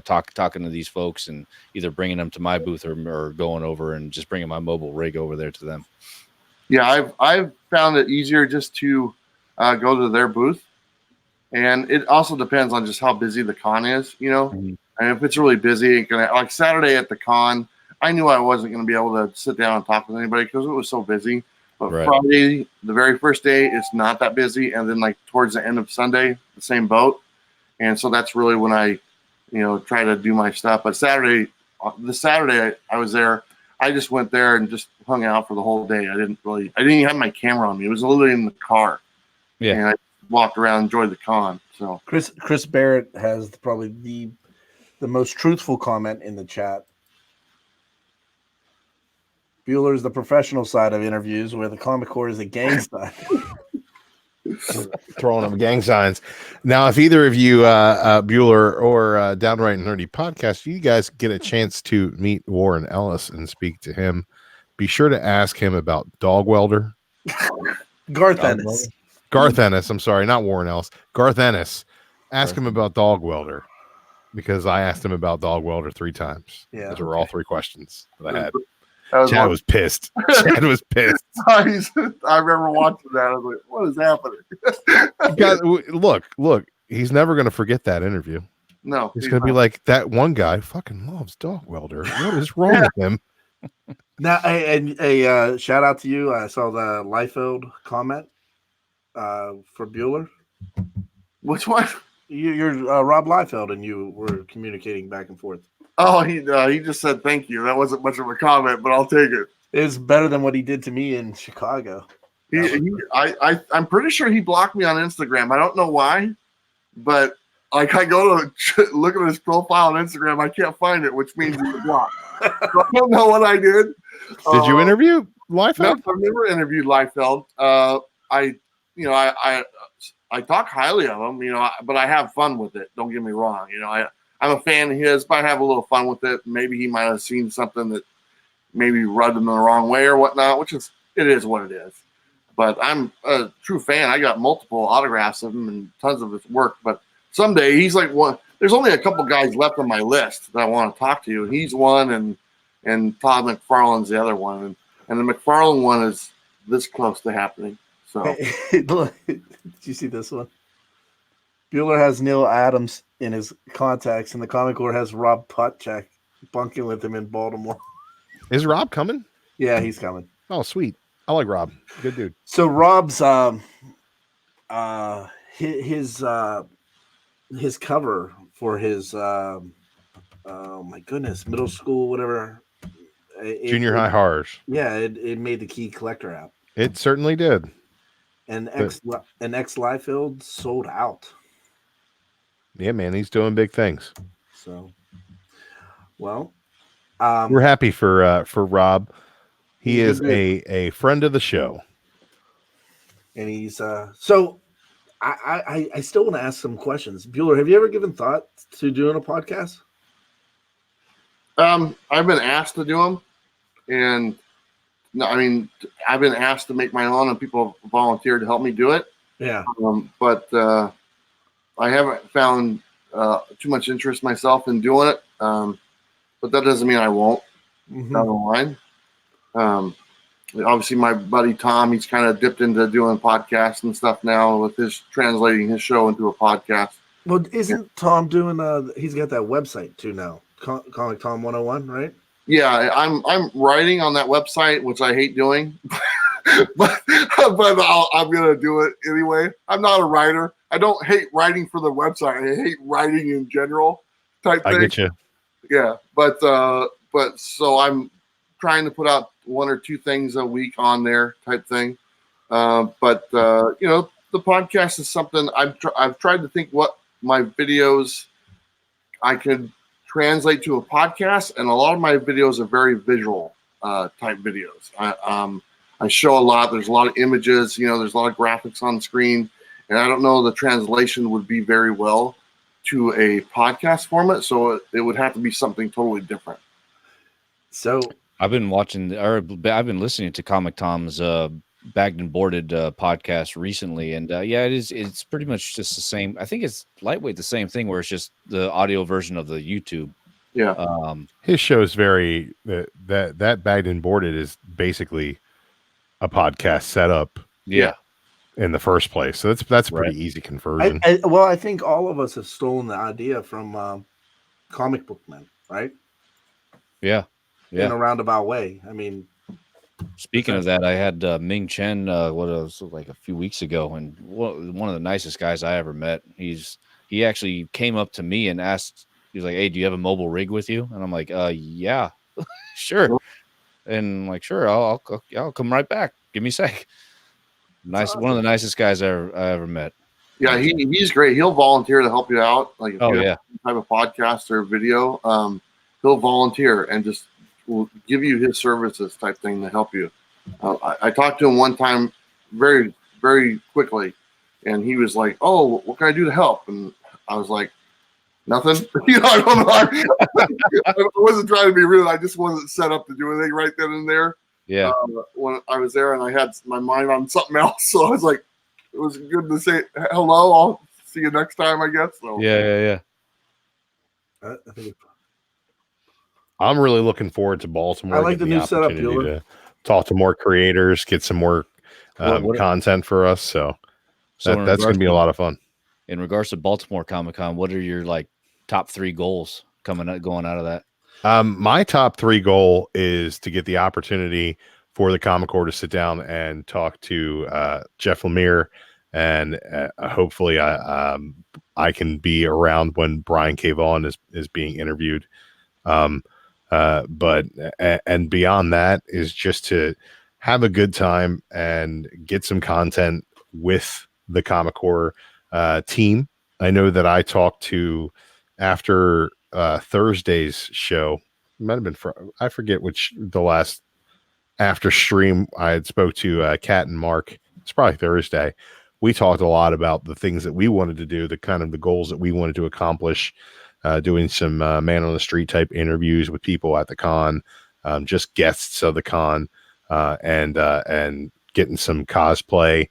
talking to these folks and either bringing them to my booth or going over and just bringing my mobile rig over there to them. Yeah, I've found it easier just to go to their booth, and it also depends on just how busy the con is. And if it's really busy, like Saturday at the con, I knew I wasn't going to be able to sit down and talk with anybody because it was so busy. But right. Friday, the very first day, it's not that busy. And then like towards the end of Sunday, the same boat. And so that's really when I, try to do my stuff. But Saturday I was there. I just went there and just hung out for the whole day. I didn't even have my camera on me. It was literally in the car. Yeah. And I walked around, enjoyed the con. So Chris Barrett has probably the most truthful comment in the chat. Bueller is the professional side of interviews, where the Comic Core is the gang side. Throwing them gang signs. Now, if either of you, Bueller or Downright Nerdy Podcast, you guys get a chance to meet Warren Ellis and speak to him, be sure to ask him about Dog Welder. Garth Ennis. Garth Ennis. I'm sorry, not Warren Ellis. Garth Ennis. Ask him about Dog Welder, because I asked him about Dog Welder 3 times. Yeah, Those were all 3 questions that I had. That was Chad one- was pissed. Chad was pissed. I remember watching that. I was like, what is happening? Look. He's never going to forget that interview. No. He's going to be like, that one guy fucking loves Dog Welder. What is wrong with him? Now, a shout out to you. I saw the Liefeld comment for Bueller. Which one? You're Rob Liefeld, and you were communicating back and forth. Oh, he just said thank you. That wasn't much of a comment, but I'll take it. It's better than what he did to me in Chicago. I'm pretty sure he blocked me on Instagram. I don't know why, but like I go to look at his profile on Instagram, I can't find it, which means he's blocked. So I don't know what I did. Did you interview No, Liefeld? I've never interviewed Liefeld. I talk highly of him, but I have fun with it. Don't get me wrong. I'm a fan of his, but I have a little fun with it. Maybe he might have seen something that maybe rubbed him the wrong way or whatnot, it is what it is. But I'm a true fan. I got multiple autographs of him and tons of his work. But someday he's like one. There's only a couple guys left on my list that I want to talk to. He's one, and Todd McFarlane's the other one. And the McFarlane one is this close to happening. So Did you see this one? Bueller has Neil Adams in his contacts, and the Comic Lord has Rob Putchak bunking with him in Baltimore. Is Rob coming? Yeah, he's coming. Oh, sweet. I like Rob. Good dude. So Rob's his cover for his oh my goodness, middle school, whatever. Junior high horrors. Yeah, it made the Key Collector app. It certainly did. And X Liefeld sold out. Yeah, man, he's doing big things. So, well, We're happy for Rob. He he's is a good a friend of the show. and he's so. I still want to ask some questions. Bueller, have you ever given thought to doing a podcast? I've been asked to do them, and no, I mean I've been asked to make my own, and people have volunteered to help me do it. Yeah. But I haven't found too much interest myself in doing it. But that doesn't mean I won't Mhm. down the line. Obviously, my buddy Tom, he's kind of dipped into doing podcasts and stuff now with his translating his show into a podcast. Well, isn't Tom doing? He's got that website too now, Comic Tom 101, right? Yeah, I'm writing on that website, which I hate doing, but I'm gonna do it anyway. I'm not a writer. I don't hate writing for the website. I hate writing in general type thing. I get you. Yeah, but so I'm trying to put out 1 or 2 things a week on there type thing. But the podcast is something I've tried to think what my videos I could translate to a podcast, and a lot of my videos are very visual type videos. I show a lot. There's a lot of images. There's a lot of graphics on the screen, and I don't know the translation would be very well to a podcast format, so it would have to be something totally different. So I've been I've been listening to Comic Tom's Bagged and Boarded podcast recently, and it's pretty much just the same. I think it's lightweight, the same thing, where it's just the audio version of the YouTube. Yeah. His show is very that Bagged and Boarded is basically a podcast setup Yeah. in the first place. So that's a pretty Right. easy conversion. I think all of us have stolen the idea from Comic Book Men, right? Yeah. In a roundabout way. I mean, Speaking of that, I had Ming Chen, like a few weeks ago, and one of the nicest guys I ever met. He actually came up to me and asked, he was like, "Hey, do you have a mobile rig with you?" And I'm like, "Yeah, sure." And I'm like, "Sure, I'll come right back. Give me a sec." Nice, one of the nicest guys I ever met. Yeah, he's great. He'll volunteer to help you out. Like if Oh you yeah, have a podcast or video, he'll volunteer and just will give you his services type thing to help you. I talked to him one time very, very quickly, and he was like, "Oh, what can I do to help?" And I was like, "Nothing." I don't know. I wasn't trying to be rude. I just wasn't set up to do anything right then and there. yeah. When I was there, and I had my mind on something else, so I was like, was good to say hello. I'll see you next time, I guess. So. Yeah. I think I'm really looking forward to Baltimore. I like the getting new setup, opportunity Bueller. to talk to more creators, get some more What- content for us. So, So in that's going to be a lot of fun. In regards to Baltimore Comic-Con, what are your like top 3 goals going out of that? My top 3 goal is to get the opportunity for the Comic Corps to sit down and talk to Jeff Lemire, and hopefully I can be around when Brian K. Vaughan is being interviewed. But beyond that is just to have a good time and get some content with the Comic Corps team. I know that I talked to after Thursday's show. It might have been I forget which the last after stream I had spoke to Kat and Mark. It's probably Thursday. We talked a lot about the things that we wanted to do, the kind of the goals that we wanted to accomplish, doing some man on the street type interviews with people at the con, just guests of the con, and getting some cosplay.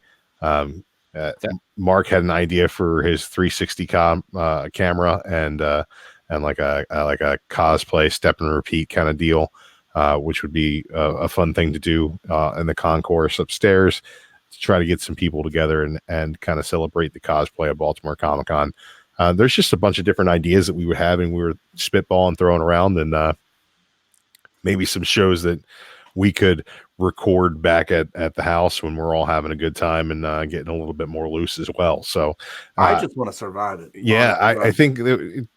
Mark had an idea for his 360 camera and like a cosplay step and repeat kind of deal, which would be a fun thing to do in the concourse upstairs to try to get some people together and kind of celebrate the cosplay of Baltimore Comic-Con. There's just a bunch of different ideas that we were having. We were spitballing, throwing around, and maybe some shows that we could record back at the house when we're all having a good time and getting a little bit more loose as well. So I just want to survive it. Yeah, I think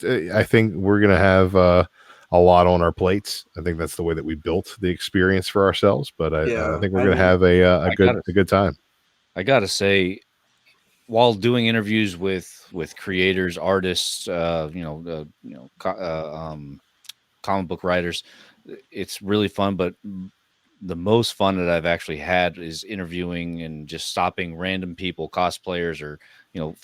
I think we're gonna have a lot on our plates. I think that's the way that we built the experience for ourselves. But I think we're gonna have a good time. I gotta say, while doing interviews with creators, artists, comic book writers, it's really fun. But the most fun that I've actually had is interviewing and just stopping random people, cosplayers, or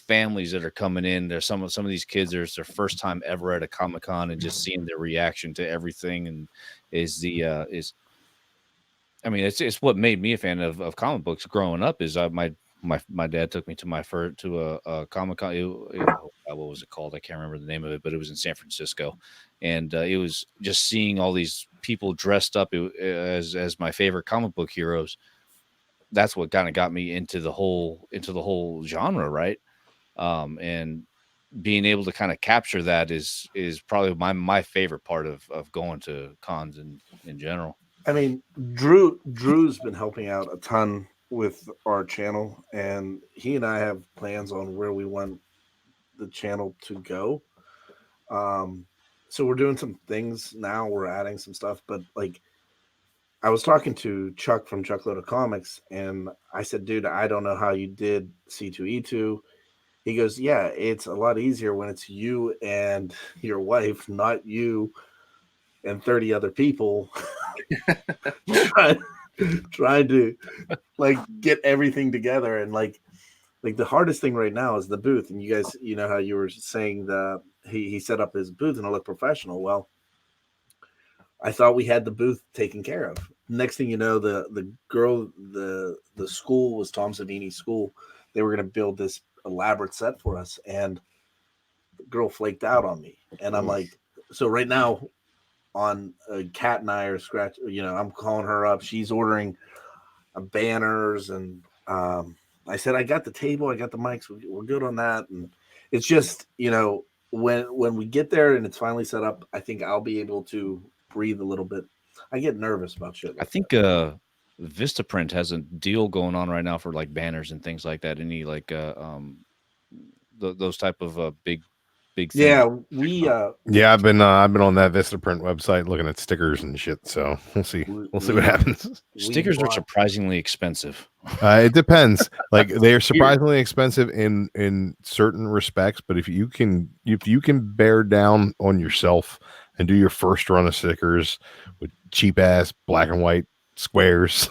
families that are coming in. There's some of these kids. There's their first time ever at a Comic-Con, and just seeing their reaction to everything, and it's what made me a fan of comic books growing up. Is my dad took me to a Comic-Con. What was it called? I can't remember the name of it, but it was in San Francisco, and it was just seeing all these people dressed up as my favorite comic book heroes. That's what kind of got me into the whole genre, right? And being able to kind of capture that is probably my favorite part of going to cons in general. I mean, Drew's been helping out a ton with our channel, and he and I have plans on where we want the channel to go. So we're doing some things now. We're adding some stuff, but like I was talking to Chuck from Chuckload of Comics, and I said, dude, I don't know how you did C2E2. He goes, yeah, it's a lot easier when it's you and your wife, not you and 30 other people trying to like get everything together. And like the hardest thing right now is the booth. And you guys, how you were saying he set up his booth and it looked professional. Well, I thought we had the booth taken care of. Next thing you know, the girl, the school was Tom Savini's school. They were going to build this elaborate set for us, and the girl flaked out on me. And I'm like, so right now on Kat and I are I'm calling her up. She's ordering banners, and I said, I got the table, I got the mics, we're good on that. And it's just, when we get there and it's finally set up, I think I'll be able to breathe a little bit. I get nervous about shit. I think Vistaprint has a deal going on right now for like banners and things like that. Any like those type of big things. Yeah, I've been on that Vistaprint website looking at stickers and shit. So we'll see what happens. Stickers are surprisingly expensive. It depends. Like they are surprisingly expensive in certain respects, but if you can bear down on yourself and do your first run of stickers with cheap ass black and white squares,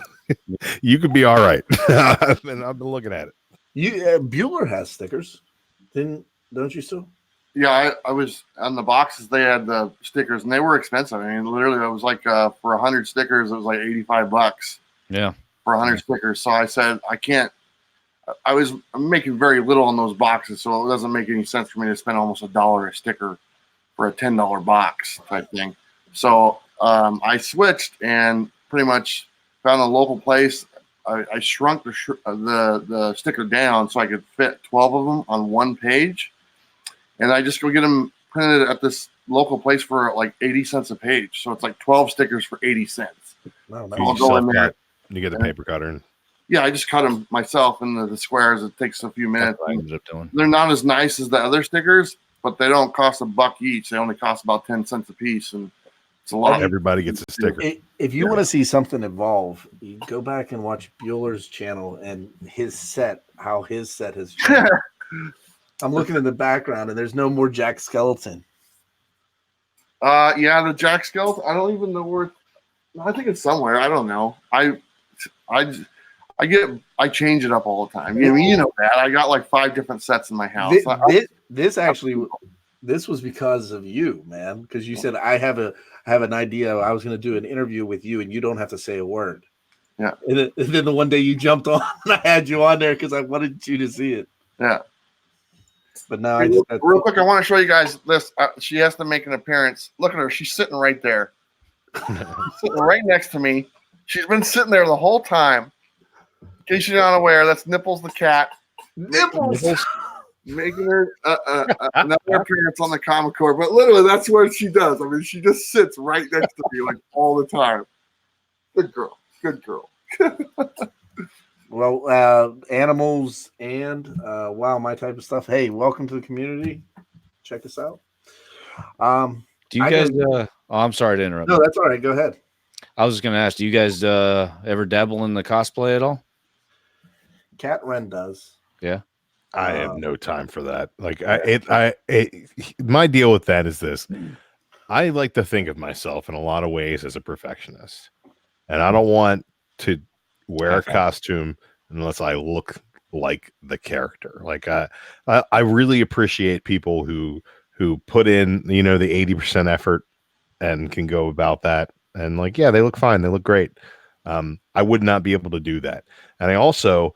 you could be all right. I've been looking at it. Bueller has stickers, don't you still? Yeah, I was on the boxes. They had the stickers, and they were expensive. I mean, literally, it was like for 100 stickers, it was like $85. Yeah, for 100 stickers. So I said, I can't I'm making very little on those boxes, so it doesn't make any sense for me to spend almost $1 a sticker for a $10 box type thing. So I switched and pretty much found a local place. I shrunk the sticker down so I could fit 12 of them on one page, and I just go get them printed at this local place for like 80 cents a page. So it's like 12 stickers for 80 cents. No, You I'll go in there. You get the paper cutter. And Yeah, I just cut them myself into the squares. It takes a few minutes. That's what I ended up doing. They're not as nice as the other stickers, but they don't cost $1 each. They only cost about 10 cents a piece, and it's a lot. everybody gets a sticker. If you want to see something evolve, you go back and watch Bueller's channel and his set, how his set has changed. I'm looking in the background and there's no more Jack Skeleton. Yeah, the Jack Skeleton. I don't even know where. I think it's somewhere. I don't know. I change it up all the time. You know that. I got like 5 different sets in my house. This was because of you, man. Because you said I have an idea. I was going to do an interview with you, and you don't have to say a word. Yeah. And then the one day you jumped on, and I had you on there because I wanted you to see it. Yeah. But now real quick, I want to show you guys this. She has to make an appearance. Look at her. She's sitting right there. Sitting right next to me. She's been sitting there the whole time. In case you're not aware, that's Nipples the cat. Nipples! Making her another appearance on the Comic Core. But literally, that's what she does. I mean, she just sits right next to me like all the time. Good girl. Good girl. Well, animals and wow, my type of stuff. Hey, welcome to the community. Check us out. Do you guys? I'm sorry to interrupt. No, that's all right. Go ahead. I was just going to ask. Do you guys ever dabble in the cosplay at all? Cat Ren does. Yeah. I have no time for that. Like my deal with that is this. I like to think of myself in a lot of ways as a perfectionist, and I don't want to wear a costume unless I look like the character. Like I really appreciate people who put in, the 80% effort and can go about that. And like, yeah, they look fine. They look great. I would not be able to do that. And I also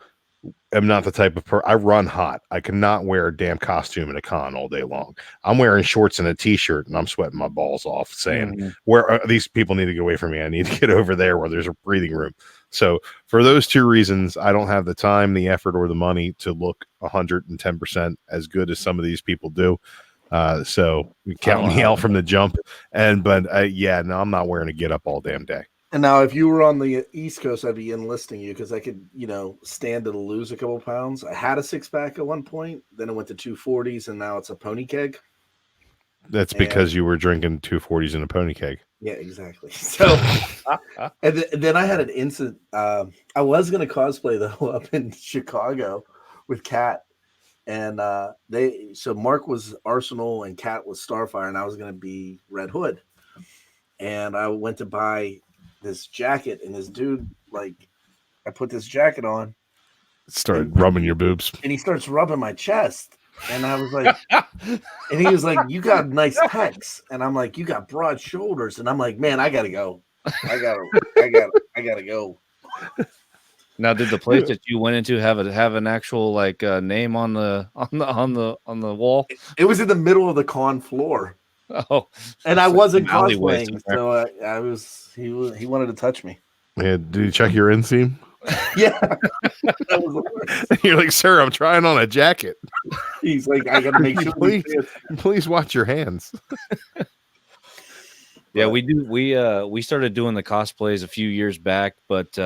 am not the type of I run hot. I cannot wear a damn costume at a con all day long. I'm wearing shorts and a t-shirt and I'm sweating my balls off saying, where these people need to get away from me. I need to get over there where there's a breathing room. So for those 2 reasons, I don't have the time, the effort, or the money to look 110% as good as some of these people do. So you count me out from the jump. I'm not wearing a get up all damn day. And now, if you were on the East Coast, I'd be enlisting you because I could, stand to lose a couple pounds. I had a 6-pack at one point, then it went to 240s, and now it's a pony keg. That's because you were drinking 240s in a pony keg. Yeah, exactly. So, and then I had an incident. I was going to cosplay though up in Chicago with Kat, and so Mark was Arsenal and Kat was Starfire, and I was going to be Red Hood. And I went to buy this jacket, and this dude, like, I put this jacket on, started rubbing your boobs, and he starts rubbing my chest. And I was like, and he was like, "You got nice pecs," and I'm like, "You got broad shoulders," and I'm like, "Man, I gotta go. I gotta go." Now, did the place that you went into have an actual like name on the wall? It was in the middle of the con floor. Oh, and I wasn't cosplaying, so I was. He wanted to touch me. Yeah, did you check your inseam? Yeah, that was the worst. You're like, "Sir, I'm trying on a jacket." He's like, "I gotta make sure." Please watch your hands. Yeah, we do. We started doing the cosplays a few years back, but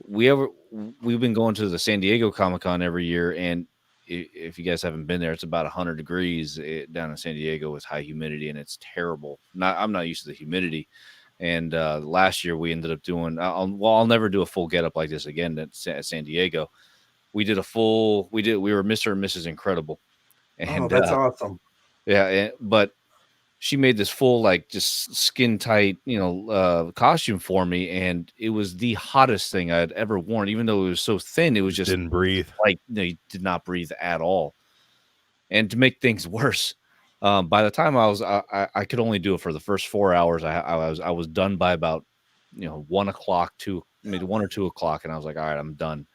we've been going to the San Diego Comic-Con every year, and if you guys haven't been there, it's about 100 degrees down in San Diego with high humidity, and it's terrible. I'm not used to the humidity. And last year we ended up doing. I'll never do a full getup like this again at San Diego. We were Mr. and Mrs. Incredible. And that's awesome. Yeah, but she made this full, like, just skin tight, costume for me, and it was the hottest thing I'd ever worn. Even though it was so thin, it was just didn't breathe. Like, you did not breathe at all. And to make things worse, by the time I could only do it for the first 4 hours. I was done by about 1 o'clock to maybe 1 or 2 o'clock, and I was like, all right, I'm done.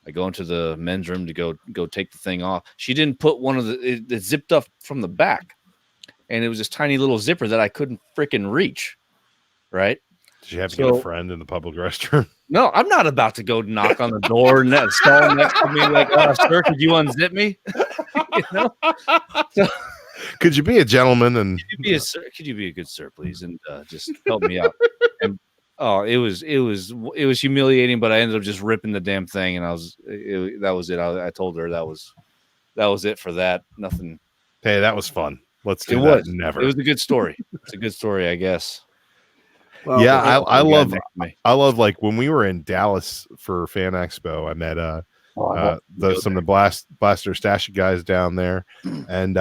I go into the men's room to go take the thing off. She didn't put one of it zipped up from the back, and it was this tiny little zipper that I couldn't freaking reach. Right? Did you have to get a friend in the public restroom? No, I'm not about to go knock on the door and that stall next to me like, sir, could you unzip me? You know? So, could you be a gentleman and could you be a good sir, please, and just help me out? And it was humiliating, but I ended up just ripping the damn thing, and that was it. I told her that was it for that. Nothing. Hey, that was fun. Let's do that. Never. It was a good story. It's a good story, I guess. Well, yeah, I love like when we were in Dallas for Fan Expo, I met some of the Blaster Stash guys down there, and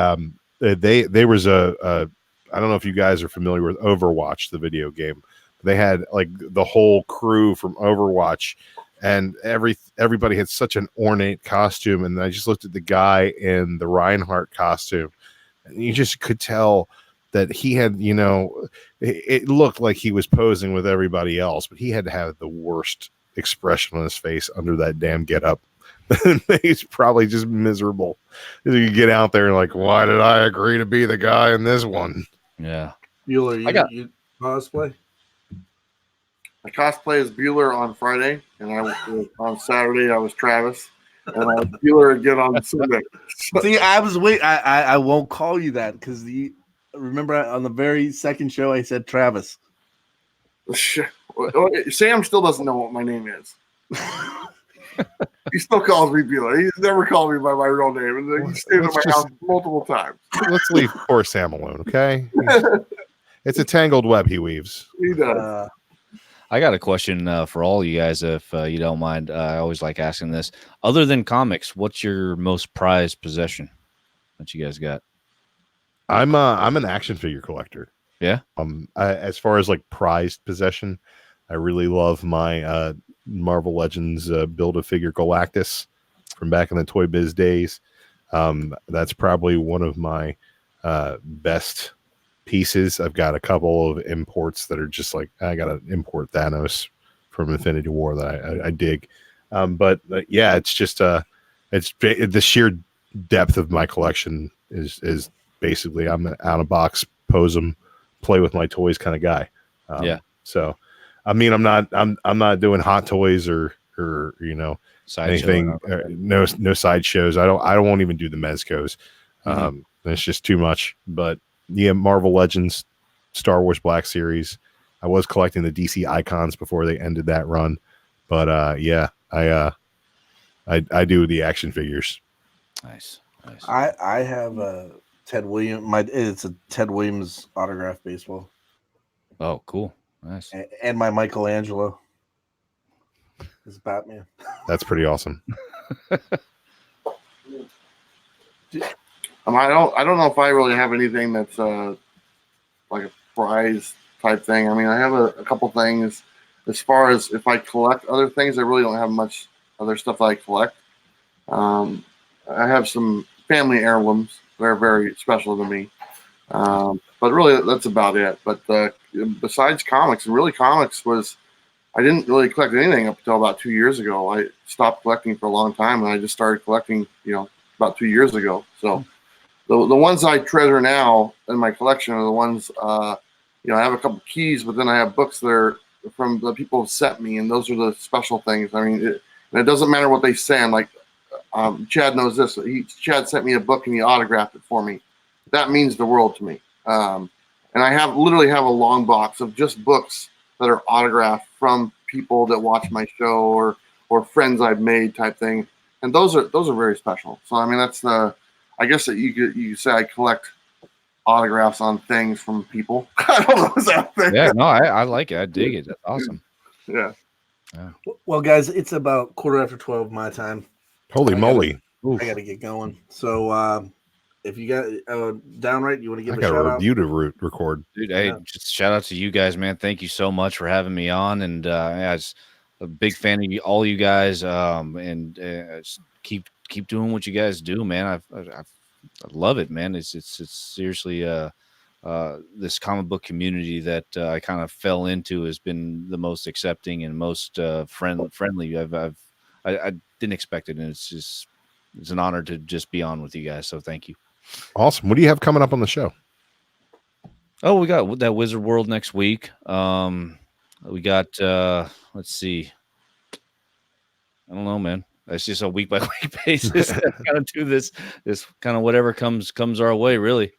they was a I don't know if you guys are familiar with Overwatch, the video game. They had like the whole crew from Overwatch, and everybody had such an ornate costume, and I just looked at the guy in the Reinhardt costume, and you just could tell that he had, it looked like he was posing with everybody else, but he had to have the worst expression on his face under that damn getup. He's probably just miserable. You get out there and like, why did I agree to be the guy in this one? Yeah. Bueller, you cosplay? I cosplay as Bueller on Friday, and on Saturday I was Travis, and I was Bueller again on Sunday. See, I was I won't call you that because remember on the very second show I said Travis. Sam still doesn't know what my name is. He still calls me Bueller. He's never called me by my real name, and he's stayed at my house multiple times. Let's leave poor Sam alone, okay? It's a tangled web he weaves. He does. I got a question for all you guys, if you don't mind. I always like asking this. Other than comics, what's your most prized possession that you guys got? I'm an action figure collector. Yeah. As far as like prized possession, I really love my Marvel Legends Build-A-Figure Galactus from back in the Toy Biz days. That's probably one of my best pieces. I've got a couple of imports that are just like, I got to import Thanos from Infinity War that I dig. But yeah, it's just it's the sheer depth of my collection is basically I'm an out of box, pose them, play with my toys kind of guy. Yeah. So, I mean, I'm not doing hot toys or anything. No side shows. I won't even do the Mezcos. It's just too much. But yeah, Marvel Legends, Star Wars Black Series. I was collecting the DC icons before they ended that run, but yeah, I do the action figures. Nice. I have a Ted Williams. It's a Ted Williams autograph baseball. Oh, cool. Nice. And my Michelangelo is Batman. That's pretty awesome. I don't know if I really have anything that's like a prize type thing. I mean, I have a couple things. As far as if I collect other things, I really don't have much other stuff that I collect. I have some family heirlooms that are very special to me. But really, that's about it. But besides comics, I didn't really collect anything up until about 2 years ago. I stopped collecting for a long time, and I just started collecting, about 2 years ago. So the ones I treasure now in my collection are the ones, I have a couple keys, but then I have books that are from the people who sent me, and those are the special things. I mean, it doesn't matter what they send. Like Chad knows this. Chad sent me a book and he autographed it for me. That means the world to me. And I literally have a long box of just books that are autographed from people that watch my show or friends I've made type thing. And those are very special. So I mean, that's I guess that you could say I collect autographs on things from people. I don't know, is that thing? Yeah, no, I like it. I dig it. That's awesome. Yeah. Well, guys, it's about 12:15 my time. Holy moly! I got to get going. So if you got Downright, you want to give I a got shout a out? review to record. Dude, hey, just shout out to you guys, man. Thank you so much for having me on. And yeah, I was a big fan of all you guys. And just keep doing what you guys do, man. I love it, man. It's seriously this comic book community that I kind of fell into has been the most accepting and most friendly. didn't expect it, and it's an honor to just be on with you guys. So thank you. Awesome. What do you have coming up on the show? Oh, we got that Wizard World next week. We got let's see. I don't know, man. It's just a week by week basis. Kind of do this kind of whatever comes our way, really.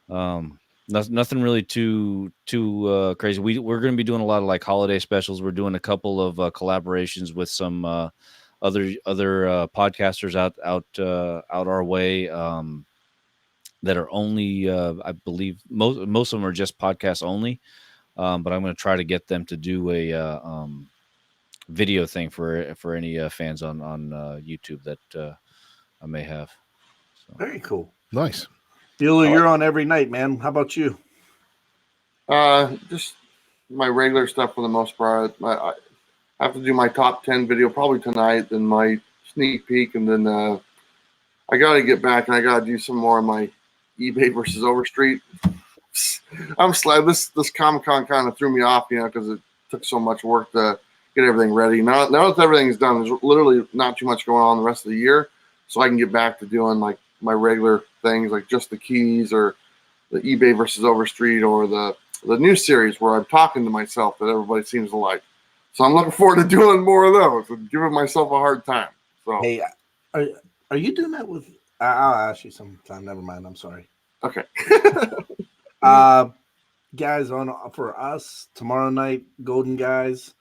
Nothing really too crazy. We're going to be doing a lot of like holiday specials. We're doing a couple of collaborations with some other podcasters out our way that are only I believe most of them are just podcasts only. But I'm going to try to get them to do a video thing for any fans on YouTube that I may have. So. Very cool. Nice. Bueller, you're on every night, man. How about you? Just my regular stuff for the most part. I have to do my top 10 video probably tonight, then my sneak peek, and then I got to get back and I got to do some more of my eBay versus Overstreet. I'm glad this Comic-Con kind of threw me off, because it took so much work to get everything ready. Now that everything's done, there's literally not too much going on the rest of the year, so I can get back to doing like my regular things, like just the keys or the eBay versus Overstreet or the new series where I'm talking to myself that everybody seems to like. So I'm looking forward to doing more of those and giving myself a hard time. So Hey, are you doing that with? I'll ask you sometime. Never mind. I'm sorry. okay. Guys, for us tomorrow night, Golden Guys.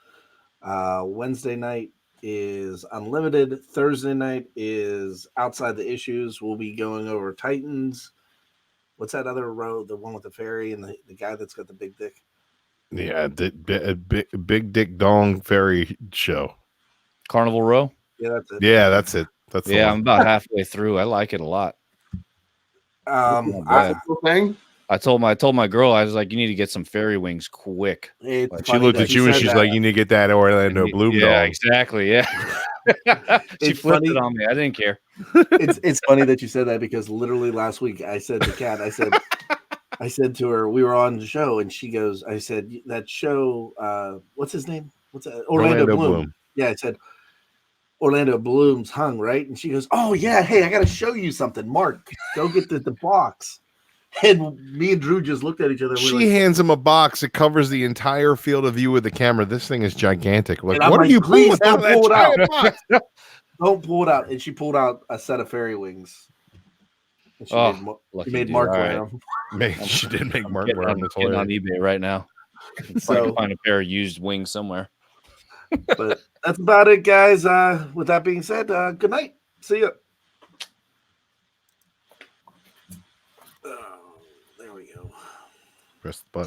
Wednesday night is Unlimited. Thursday night is Outside the Issues. We'll be going over Titans. What's that other road? The one with the fairy and the guy that's got the big dick. Yeah, big dick dong fairy show. Carnival Row. Yeah, that's it. Yeah, that's it. That's the Yeah, one. I'm about halfway through. I like it a lot. I, Thing. I told my girl, I was like, you need to get some fairy wings quick. it's She funny looked that at you and said she's that. like, "You need to get that Orlando Bloom Yeah, dog." exactly. Yeah. She It's flipped funny. it on me. I didn't care. It's funny that you said that because literally last week I said to Kat, I said to her, we were on the show and she goes, I said, that show, what's his name? What's that? Orlando Bloom. Yeah, I said, Orlando Bloom's hung, right? And she goes, oh, yeah, hey, I got to show you something. Mark, go get the box. And me and Drew just looked at each other. She hands him a box that covers the entire field of view with the camera. This thing is gigantic. Like, And I'm what are like, you please pulling out of don't pull it that out. giant box? Don't pull it out. And she pulled out a set of fairy wings. And she lucky made dude. Mark All wear right. them. Man, she did make Mark Getting wear on, them. getting on eBay right now. So, Find a pair of used wings somewhere. but that's about it, guys. With that being said, good night. See ya. There we go. Press the button.